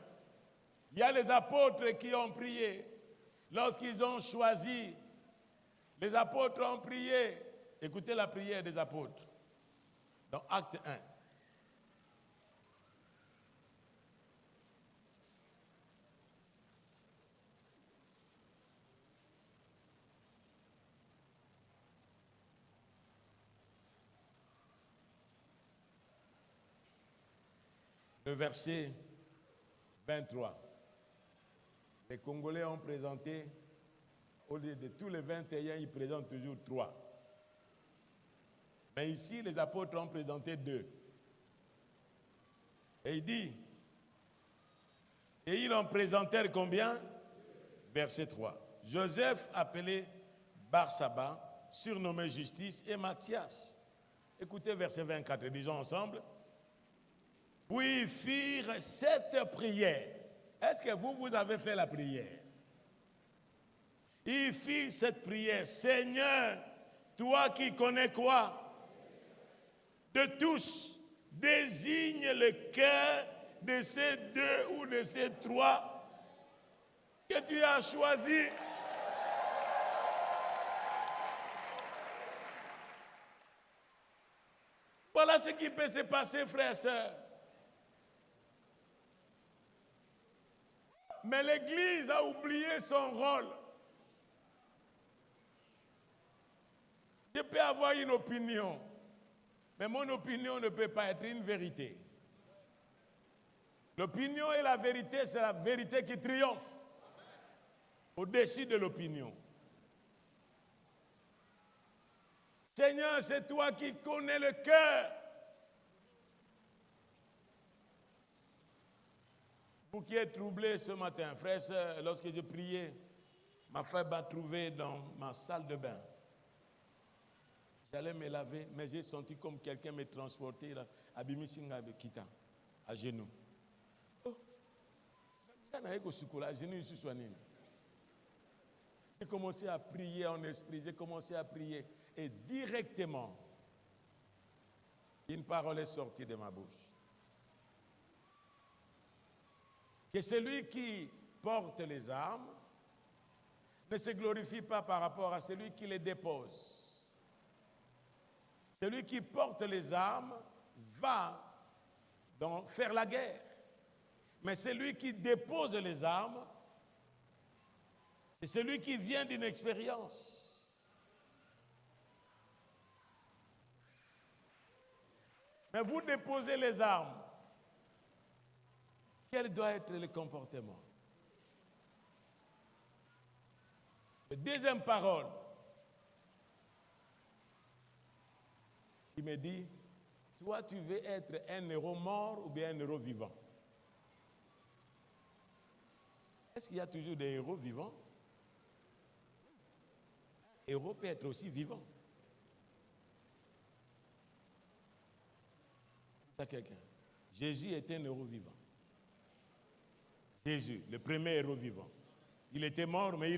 A: Il y a les apôtres qui ont prié. Lorsqu'ils ont choisi, les apôtres ont prié. Écoutez la prière des apôtres. Dans Acte 1. Le verset 23. Les Congolais ont présenté, au lieu de tous les 21, ils présentent toujours 3. Mais ici, les apôtres ont présenté 2. Et il dit, et ils en présentèrent combien? Verset 3. Joseph appelé Barsaba, surnommé Justice, et Matthias. Écoutez verset 24, disons ensemble. Puis ils firent cette prière. Est-ce que vous avez fait la prière? Ils firent cette prière. Seigneur, toi qui connais quoi? De tous, désigne le cœur de ces 2 ou de ces 3 que tu as choisis. Voilà ce qui peut se passer, frères et sœurs. Mais l'Église a oublié son rôle. Je peux avoir une opinion, mais mon opinion ne peut pas être une vérité. L'opinion et la vérité, c'est la vérité qui triomphe au-dessus de l'opinion. Seigneur, c'est toi qui connais le cœur. Vous qui êtes troublés ce matin, frères et sœurs, lorsque je priais, ma femme m'a trouvé dans ma salle de bain. J'allais me laver, mais j'ai senti comme quelqu'un me transporter à Bimisinga de Kita, à genoux. Oh, j'ai commencé à prier en esprit, j'ai commencé à prier. Et directement, une parole est sortie de ma bouche. Que celui qui porte les armes ne se glorifie pas par rapport à celui qui les dépose. Celui qui porte les armes va donc faire la guerre. Mais celui qui dépose les armes, c'est celui qui vient d'une expérience. Mais vous déposez les armes. Quel doit être le comportement? La deuxième parole qui me dit, toi tu veux être un héros mort ou bien un héros vivant? Est-ce qu'il y a toujours des héros vivants? Un héros peut être aussi vivant. Ça quelqu'un. Jésus était un héros vivant. Jésus, le premier héros vivant. Il était mort, mais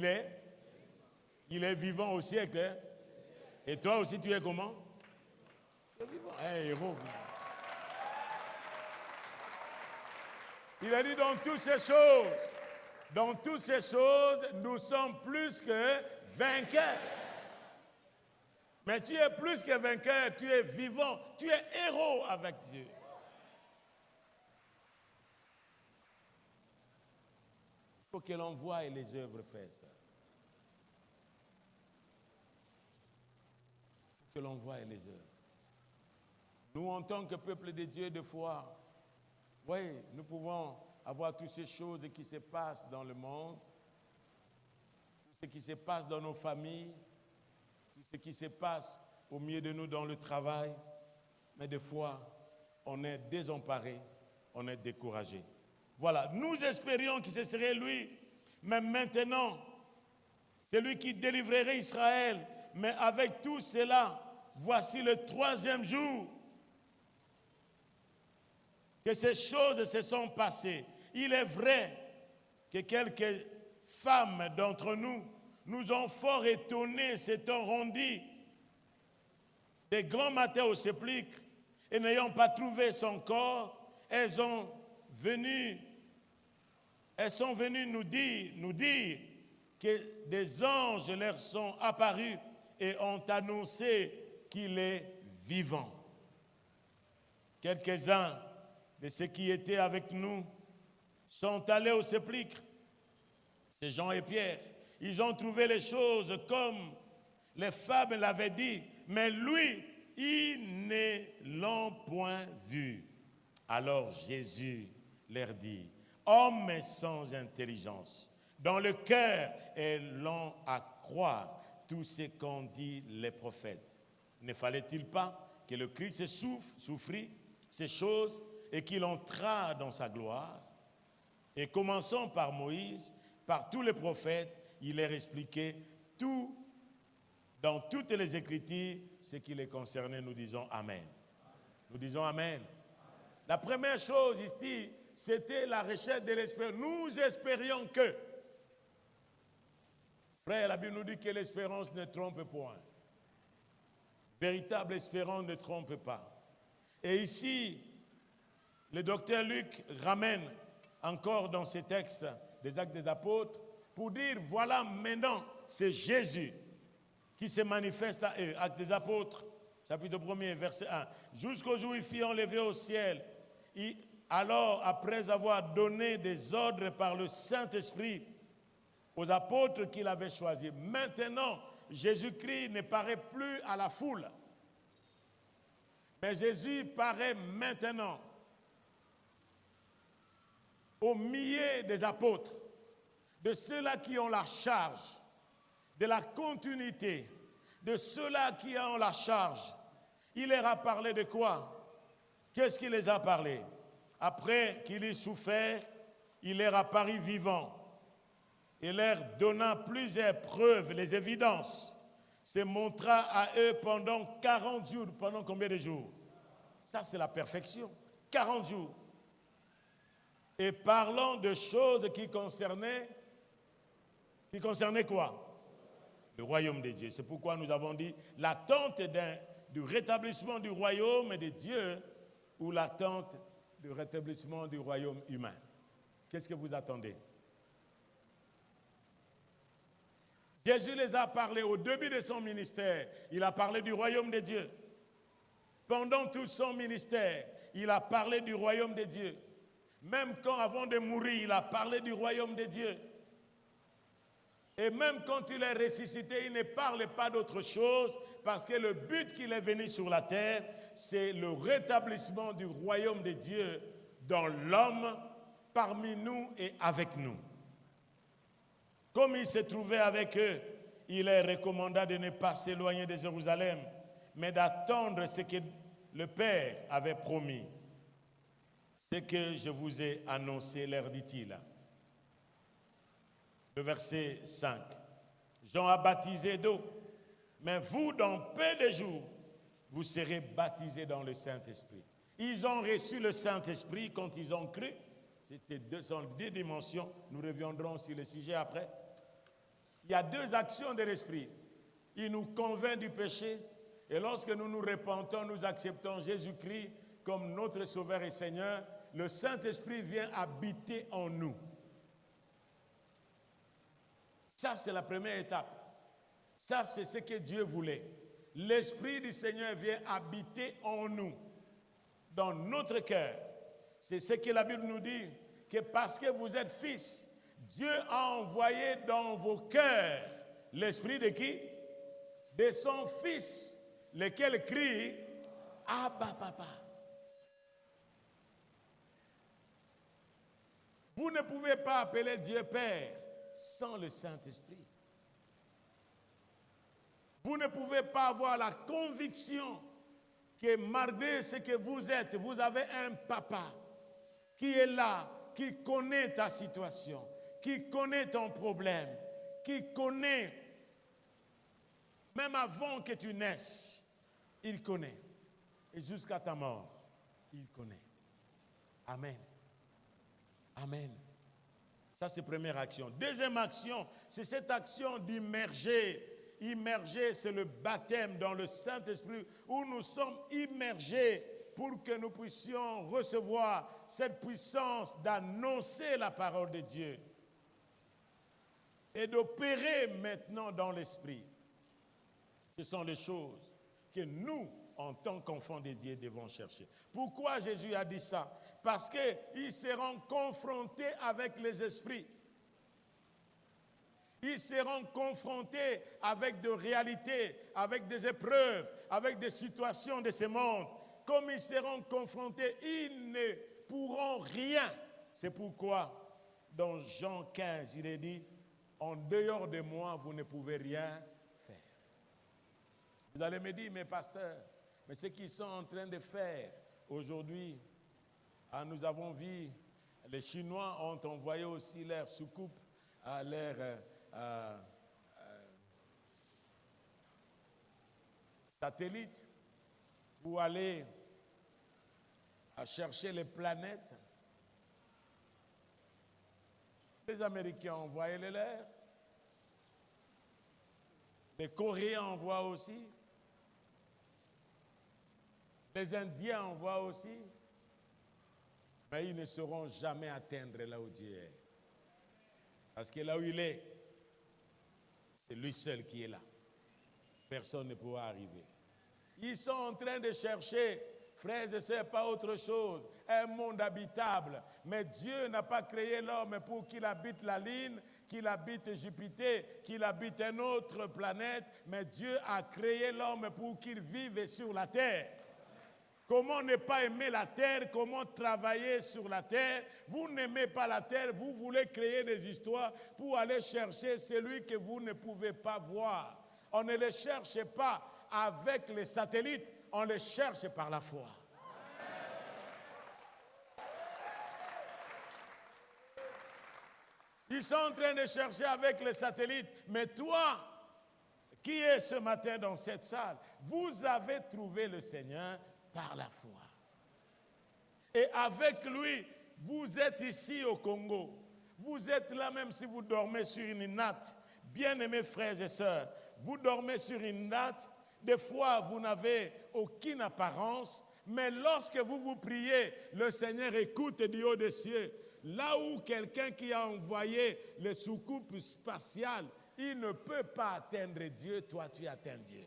A: il est vivant au siècle. Hein? Et toi aussi, tu es comment? Tu es vivant. Un héros vivant. Il a dit dans toutes ces choses, nous sommes plus que vainqueurs. Mais tu es plus que vainqueur, tu es vivant, tu es héros avec Dieu. Il faut que l'on voie les œuvres, frères. Il faut que l'on voie les œuvres. Nous, en tant que peuple de Dieu de foi, oui, nous pouvons avoir toutes ces choses qui se passent dans le monde, tout ce qui se passe dans nos familles, tout ce qui se passe au milieu de nous dans le travail, mais des fois, on est désemparé, on est découragé. Voilà, nous espérions que ce serait lui, mais maintenant, c'est lui qui délivrerait Israël. Mais avec tout cela, voici le 3e jour que ces choses se sont passées. Il est vrai que quelques femmes d'entre nous nous ont fort étonnés, s'étant rendues des grands matins au sépulcre et n'ayant pas trouvé son corps, elles sont venues nous dire que des anges leur sont apparus et ont annoncé qu'il est vivant. Quelques-uns de ceux qui étaient avec nous sont allés au sépulcre. C'est Jean et Pierre. Ils ont trouvé les choses comme les femmes l'avaient dit, mais lui, ils ne l'ont point vu. Alors Jésus leur dit, hommes sans intelligence, dans le cœur est long à croire tout ce qu'ont dit les prophètes. Ne fallait-il pas que le Christ souffrit ces choses et qu'il entra dans sa gloire. Et commençant par Moïse, par tous les prophètes, il leur expliquait tout, dans toutes les Écritures, ce qui les concernait. Nous disons Amen. Nous disons Amen. La première chose ici, c'était la recherche de l'espérance. Nous espérions que. Frère, la Bible nous dit que l'espérance ne trompe point. Véritable espérance ne trompe pas. Et ici, le docteur Luc ramène encore dans ces textes des Actes des Apôtres pour dire, voilà maintenant, c'est Jésus qui se manifeste à eux. Actes des Apôtres, chapitre 1er, verset 1. Jusqu'au jour où il fut enlevé au ciel. Alors, après avoir donné des ordres par le Saint-Esprit aux apôtres qu'il avait choisis, maintenant, Jésus-Christ ne paraît plus à la foule. Mais Jésus paraît maintenant aux milliers des apôtres, de ceux-là qui ont la charge, de la continuité, de ceux-là qui ont la charge. Il leur a parlé de quoi? Qu'est-ce qu'il les a parlé? Après qu'il ait souffert, il leur apparut vivant. Il leur donna plusieurs preuves, les évidences. Se montra à eux pendant 40 jours. Pendant combien de jours? Ça, c'est la perfection. 40 jours. Et parlant de choses qui concernaient quoi? Le royaume de Dieu. C'est pourquoi nous avons dit l'attente du rétablissement du royaume de Dieu ou l'attente du rétablissement du royaume humain. Qu'est-ce que vous attendez? Jésus les a parlé au début de son ministère. Il a parlé du royaume de Dieu. Pendant tout son ministère, il a parlé du royaume de Dieu. Même quand, avant de mourir, il a parlé du royaume de Dieu. Et même quand il est ressuscité, il ne parle pas d'autre chose, parce que le but qu'il est venu sur la terre, c'est le rétablissement du royaume de Dieu dans l'homme, parmi nous et avec nous. Comme il se trouvait avec eux, il leur recommanda de ne pas s'éloigner de Jérusalem, mais d'attendre ce que le Père avait promis. Ce que je vous ai annoncé, leur dit-il. Le verset 5. Jean a baptisé d'eau, mais vous, dans peu de jours, vous serez baptisés dans le Saint-Esprit. Ils ont reçu le Saint-Esprit quand ils ont cru. C'était deux dimensions. Nous reviendrons sur le sujet après. Il y a deux actions de l'Esprit. Il nous convainc du péché. Et lorsque nous nous repentons, nous acceptons Jésus-Christ comme notre Sauveur et Seigneur, le Saint-Esprit vient habiter en nous. Ça, c'est la première étape. Ça, c'est ce que Dieu voulait. L'Esprit du Seigneur vient habiter en nous, dans notre cœur. C'est ce que la Bible nous dit, que parce que vous êtes fils, Dieu a envoyé dans vos cœurs l'Esprit de qui? De son Fils, lequel crie « Abba, Papa ». Vous ne pouvez pas appeler Dieu Père sans le Saint-Esprit. Vous ne pouvez pas avoir la conviction que malgré ce que vous êtes, vous avez un papa qui est là, qui connaît ta situation, qui connaît ton problème, qui connaît, même avant que tu naisses, il connaît. Et jusqu'à ta mort, il connaît. Amen. Amen. Ça, c'est la première action. Deuxième action, c'est cette action d'immerger. Immerger, c'est le baptême dans le Saint-Esprit où nous sommes immergés pour que nous puissions recevoir cette puissance d'annoncer la parole de Dieu et d'opérer maintenant dans l'Esprit. Ce sont les choses que nous, en tant qu'enfants de Dieu, devons chercher. Pourquoi Jésus a dit ça? Parce qu'ils seront confrontés avec les esprits. Ils seront confrontés avec des réalités, avec des épreuves, avec des situations de ce monde. Comme ils seront confrontés, ils ne pourront rien. C'est pourquoi, dans Jean 15, il est dit, en dehors de moi, vous ne pouvez rien faire. Vous allez me dire, mais pasteur, Mais ce qu'ils sont en train de faire aujourd'hui, nous avons vu, les Chinois ont envoyé aussi leurs soucoupes, leurs satellites pour aller chercher les planètes. Les Américains ont envoyé les leurs. Les Coréens envoient aussi. Les Indiens envoient aussi. Mais ils ne sauront jamais atteindre là où Dieu est. Parce que là où il est, c'est lui seul qui est là. Personne ne pourra arriver. Ils sont en train de chercher, frères et sœurs, pas autre chose, un monde habitable. Mais Dieu n'a pas créé l'homme pour qu'il habite la Lune, qu'il habite Jupiter, qu'il habite une autre planète. Mais Dieu a créé l'homme pour qu'il vive sur la terre. Comment ne pas aimer la terre? Comment travailler sur la terre? Vous n'aimez pas la terre, vous voulez créer des histoires pour aller chercher celui que vous ne pouvez pas voir. On ne le cherche pas avec les satellites, on le cherche par la foi. Ils sont en train de chercher avec les satellites, mais toi, qui es ce matin dans cette salle, vous avez trouvé le Seigneur par la foi. Et avec lui, vous êtes ici au Congo. Vous êtes là même si vous dormez sur une natte. Bien-aimés frères et sœurs, vous dormez sur une natte. Des fois, vous n'avez aucune apparence. Mais lorsque vous priez, le Seigneur écoute du haut des cieux. Là où quelqu'un qui a envoyé les soucoupes spatiales, il ne peut pas atteindre Dieu, toi tu atteins Dieu.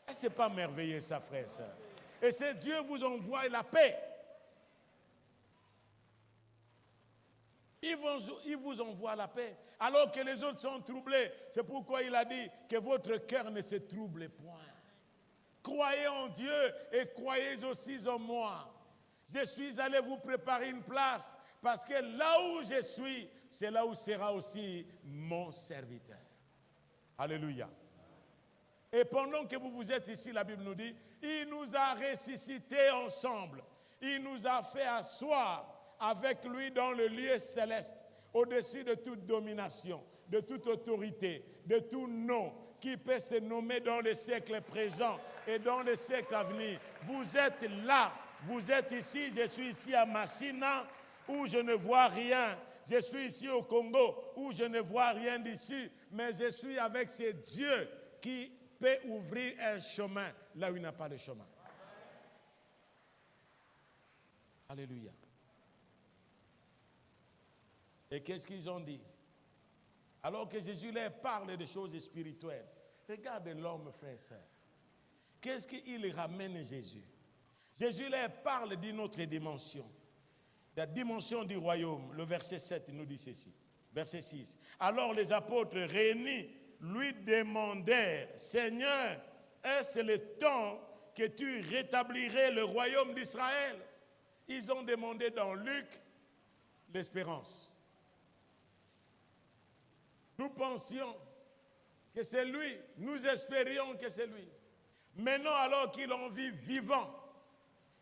A: Est-ce que ce n'est pas merveilleux ça, frère et sœur? Et c'est Dieu vous envoie la paix. Il vous envoie la paix. Alors que les autres sont troublés. C'est pourquoi il a dit que votre cœur ne se trouble point. Croyez en Dieu et croyez aussi en moi. Je suis allé vous préparer une place. Parce que là où je suis, c'est là où sera aussi mon serviteur. Alléluia. Et pendant que vous êtes ici, la Bible nous dit, il nous a ressuscités ensemble. Il nous a fait asseoir avec lui dans le lieu céleste, au-dessus de toute domination, de toute autorité, de tout nom qui peut se nommer dans le siècle présent et dans le siècle à venir. Vous êtes là, vous êtes ici, je suis ici à Massina, où je ne vois rien. Je suis ici au Congo, où je ne vois rien d'ici, mais je suis avec ce Dieu qui peut ouvrir un chemin là où il n'y a pas de chemin. Alléluia. Et qu'est-ce qu'ils ont dit? Alors que Jésus leur parle de choses spirituelles. Regarde l'homme, frère et sœur. Qu'est-ce qu'il ramène Jésus? Jésus leur parle d'une autre dimension. La dimension du royaume. Le verset 7 nous dit ceci. Verset 6. Alors les apôtres réunis lui demandèrent, Seigneur, est-ce le temps que tu rétablirais le royaume d'Israël? Ils ont demandé dans Luc l'espérance. Nous pensions que c'est lui, nous espérions que c'est lui. Maintenant, alors qu'ils l'ont vu vivant,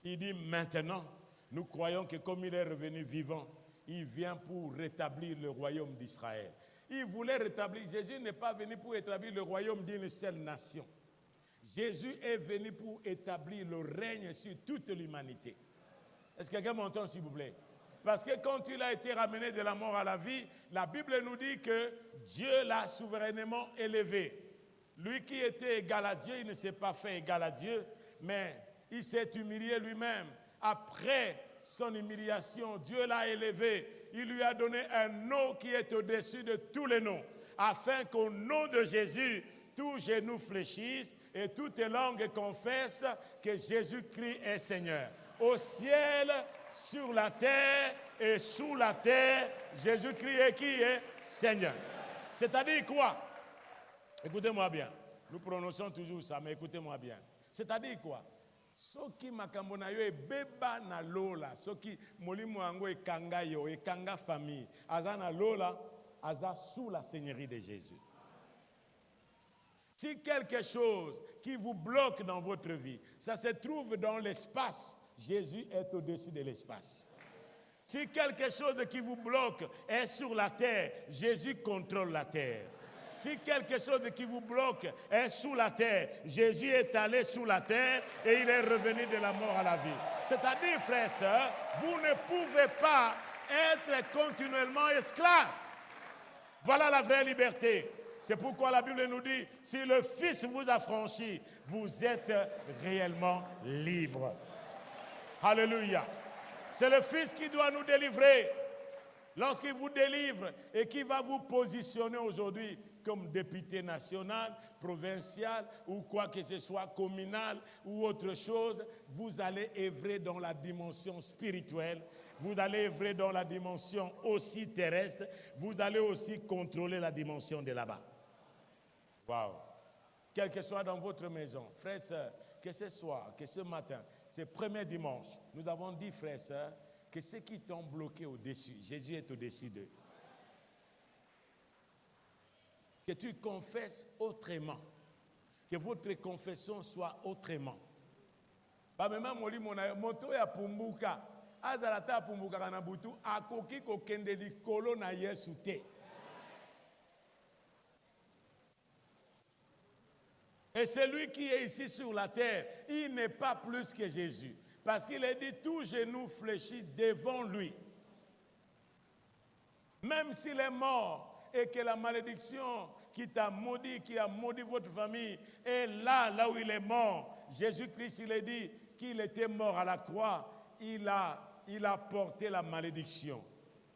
A: il dit maintenant, nous croyons que comme il est revenu vivant, il vient pour rétablir le royaume d'Israël. Il voulait rétablir, Jésus n'est pas venu pour établir le royaume d'une seule nation. Jésus est venu pour établir le règne sur toute l'humanité. Est-ce que quelqu'un m'entend, s'il vous plaît? Parce que quand il a été ramené de la mort à la vie, la Bible nous dit que Dieu l'a souverainement élevé. Lui qui était égal à Dieu, il ne s'est pas fait égal à Dieu, mais il s'est humilié lui-même. Après son humiliation, Dieu l'a élevé. Il lui a donné un nom qui est au-dessus de tous les noms, afin qu'au nom de Jésus, tous genoux fléchissent et toute langue confesse que Jésus-Christ est Seigneur. Au ciel, sur la terre et sous la terre, Jésus-Christ est qui est Seigneur. C'est-à-dire quoi? Écoutez-moi bien. Nous prononçons toujours ça, mais écoutez-moi bien. C'est-à-dire quoi? Soki makambo na yo ebeba na lola, soki molimo yango ekanga yo, ekanga famille, aza na lola, aza sous la seigneurie de Jésus. Si quelque chose qui vous bloque dans votre vie, ça se trouve dans l'espace, Jésus est au-dessus de l'espace. Si quelque chose qui vous bloque est sur la terre, Jésus contrôle la terre. Si quelque chose qui vous bloque est sous la terre, Jésus est allé sous la terre et il est revenu de la mort à la vie. C'est-à-dire, frères et sœurs, vous ne pouvez pas être continuellement esclave. Voilà la vraie liberté. C'est pourquoi la Bible nous dit, si le Fils vous a franchi, vous êtes réellement libre. Alléluia. C'est le Fils qui doit nous délivrer. Lorsqu'il vous délivre et qui va vous positionner aujourd'hui comme député national, provincial ou quoi que ce soit, communal ou autre chose, vous allez œuvrer dans la dimension spirituelle, vous allez œuvrer dans la dimension aussi terrestre, vous allez aussi contrôler la dimension de là-bas. Waouh! Quel que soit dans votre maison, frères et sœurs, que ce soir, que ce matin, ce premier dimanche, nous avons dit, frères et sœurs, que ceux qui t'ont bloqué au-dessus, Jésus est au-dessus d'eux. Que tu confesses autrement. Que votre confession soit autrement. Pas même moli moto ya pumbuka. Azalata pumbuka kana butu akoki kokende likolo na Yesu te. Et celui qui est ici sur la terre, il n'est pas plus que Jésus. Parce qu'il est dit, tout genou fléchit devant lui. Même s'il est mort et que la malédiction qui t'a maudit, qui a maudit votre famille, est là où il est mort. Jésus-Christ, il est dit qu'il était mort à la croix. Il a porté la malédiction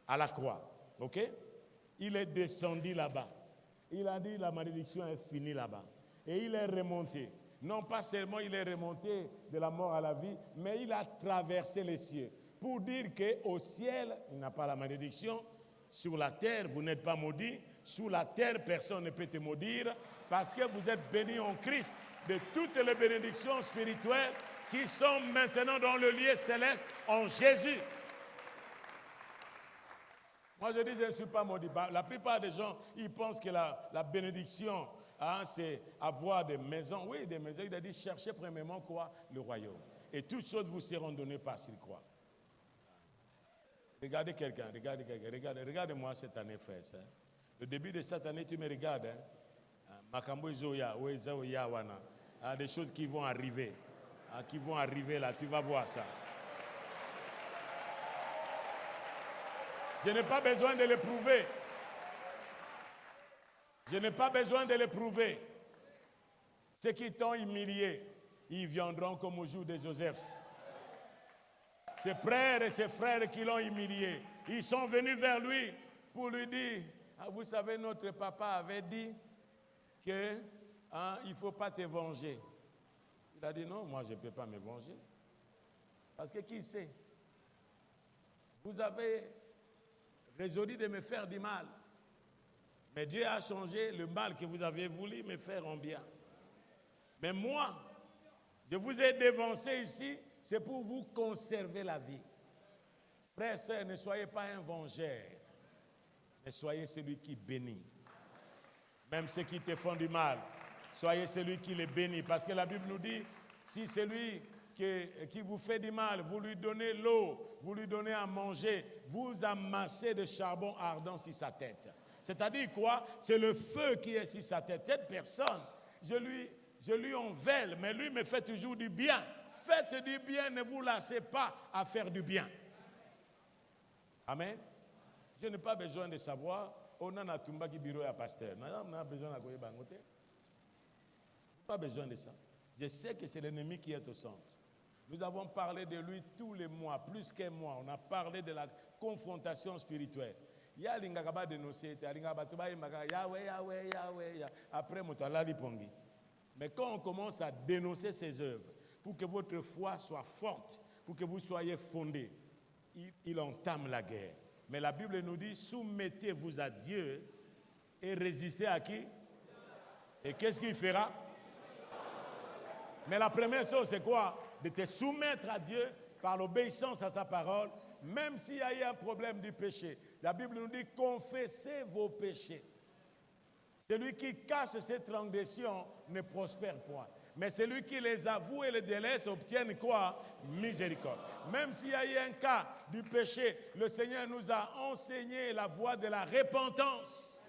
A: à la croix. Ok? Il est descendu là-bas. Il a dit, la malédiction est finie là-bas. Et il est remonté. Non pas seulement il est remonté de la mort à la vie, mais il a traversé les cieux. Pour dire qu'au ciel, il n'a pas la malédiction. Sur la terre, vous n'êtes pas maudit. Sous la terre, personne ne peut te maudire. Parce que vous êtes bénis en Christ de toutes les bénédictions spirituelles qui sont maintenant dans le lieu céleste en Jésus. Moi, je dis, je ne suis pas maudit. La plupart des gens, ils pensent que la bénédiction, c'est avoir des maisons. Oui, des maisons. Il a dit, cherchez premièrement quoi? Le royaume. Et toutes choses vous seront données par s'il croit. Regardez quelqu'un, regardez-moi cette année, frère. Le début de cette année, tu me regardes. Makambo Zoya, des choses qui vont arriver. Qui vont arriver là, tu vas voir ça. Je n'ai pas besoin de l'éprouver. Je n'ai pas besoin de l'éprouver. Ceux qui t'ont humilié, ils viendront comme au jour de Joseph. Ses frères et ses frères qui l'ont humilié, ils sont venus vers lui pour lui dire, vous savez, notre papa avait dit qu'il ne faut pas te venger. Il a dit, non, moi je ne peux pas me venger. Parce que qui sait? Vous avez résolu de me faire du mal. Mais Dieu a changé le mal que vous avez voulu me faire en bien. Mais moi, je vous ai dévancé ici, c'est pour vous conserver la vie. Frères et sœurs, ne soyez pas un vengeur, mais soyez celui qui bénit. Même ceux qui te font du mal, soyez celui qui les bénit. Parce que la Bible nous dit, si celui qui vous fait du mal, vous lui donnez l'eau, vous lui donnez à manger, vous amassez de charbon ardent sur sa tête. C'est-à-dire quoi? C'est le feu qui est sur sa tête. Cette personne, je lui envèle, mais lui me fait toujours du bien. Faites du bien, ne vous lassez pas à faire du bien. Amen. Je n'ai pas besoin de savoir, on a un tumba qui bureau à pasteur. On a besoin de bangote. Pas besoin de ça. Je sais que c'est l'ennemi qui est au centre. Nous avons parlé de lui tous les mois, plus qu'un mois. On a parlé de la confrontation spirituelle. Il y a l'ingakaba dénoncé, Yahweh. Après, mais quand on commence à dénoncer ses œuvres, pour que votre foi soit forte, pour que vous soyez fondés, il entame la guerre. Mais la Bible nous dit, soumettez-vous à Dieu et résistez à qui? Et qu'est-ce qu'il fera? Mais la première chose, c'est quoi? De te soumettre à Dieu par l'obéissance à sa parole, même s'il y a eu un problème du péché. La Bible nous dit, confessez vos péchés. Celui qui cache ses transgressions ne prospère point. Mais celui qui les avoue et les délaisse obtient quoi? Miséricorde. Même s'il y a eu un cas du péché, le Seigneur nous a enseigné la voie de la repentance.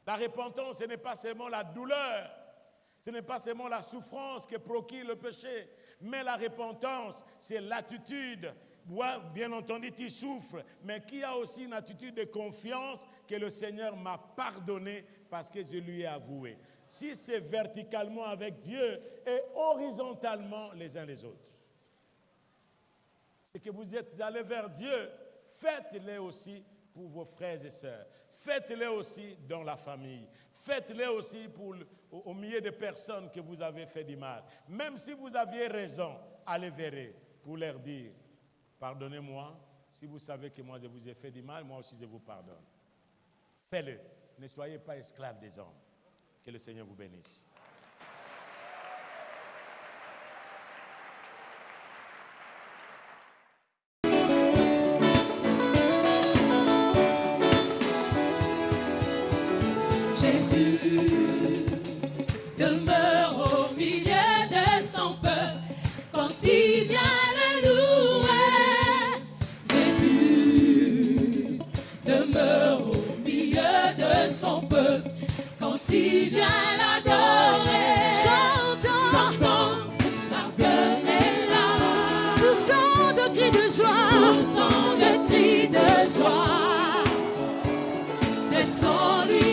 A: La repentance, ce n'est pas seulement la douleur, ce n'est pas seulement la souffrance que procure le péché, mais la repentance, c'est l'attitude. Bien entendu, tu souffres, mais qui a aussi une attitude de confiance que le Seigneur m'a pardonné parce que je lui ai avoué. Si c'est verticalement avec Dieu et horizontalement les uns les autres. C'est que vous êtes allés vers Dieu, faites-le aussi pour vos frères et sœurs. Faites-le aussi dans la famille. Faites-le aussi au milieu de personnes que vous avez fait du mal. Même si vous aviez raison, allez vers eux pour leur dire, pardonnez-moi, si vous savez que moi je vous ai fait du mal, moi aussi je vous pardonne. Faites-le. Ne soyez pas esclaves des hommes. Que le Seigneur vous bénisse.
C: Jésus demeure au milieu de son peuple quand il vient le louer. Jésus demeure au milieu de son peuple quand il vient l'adorer. Chantons, Dieu est là. Poussons de cris de joie, poussons de cris de joie. Laissons-lui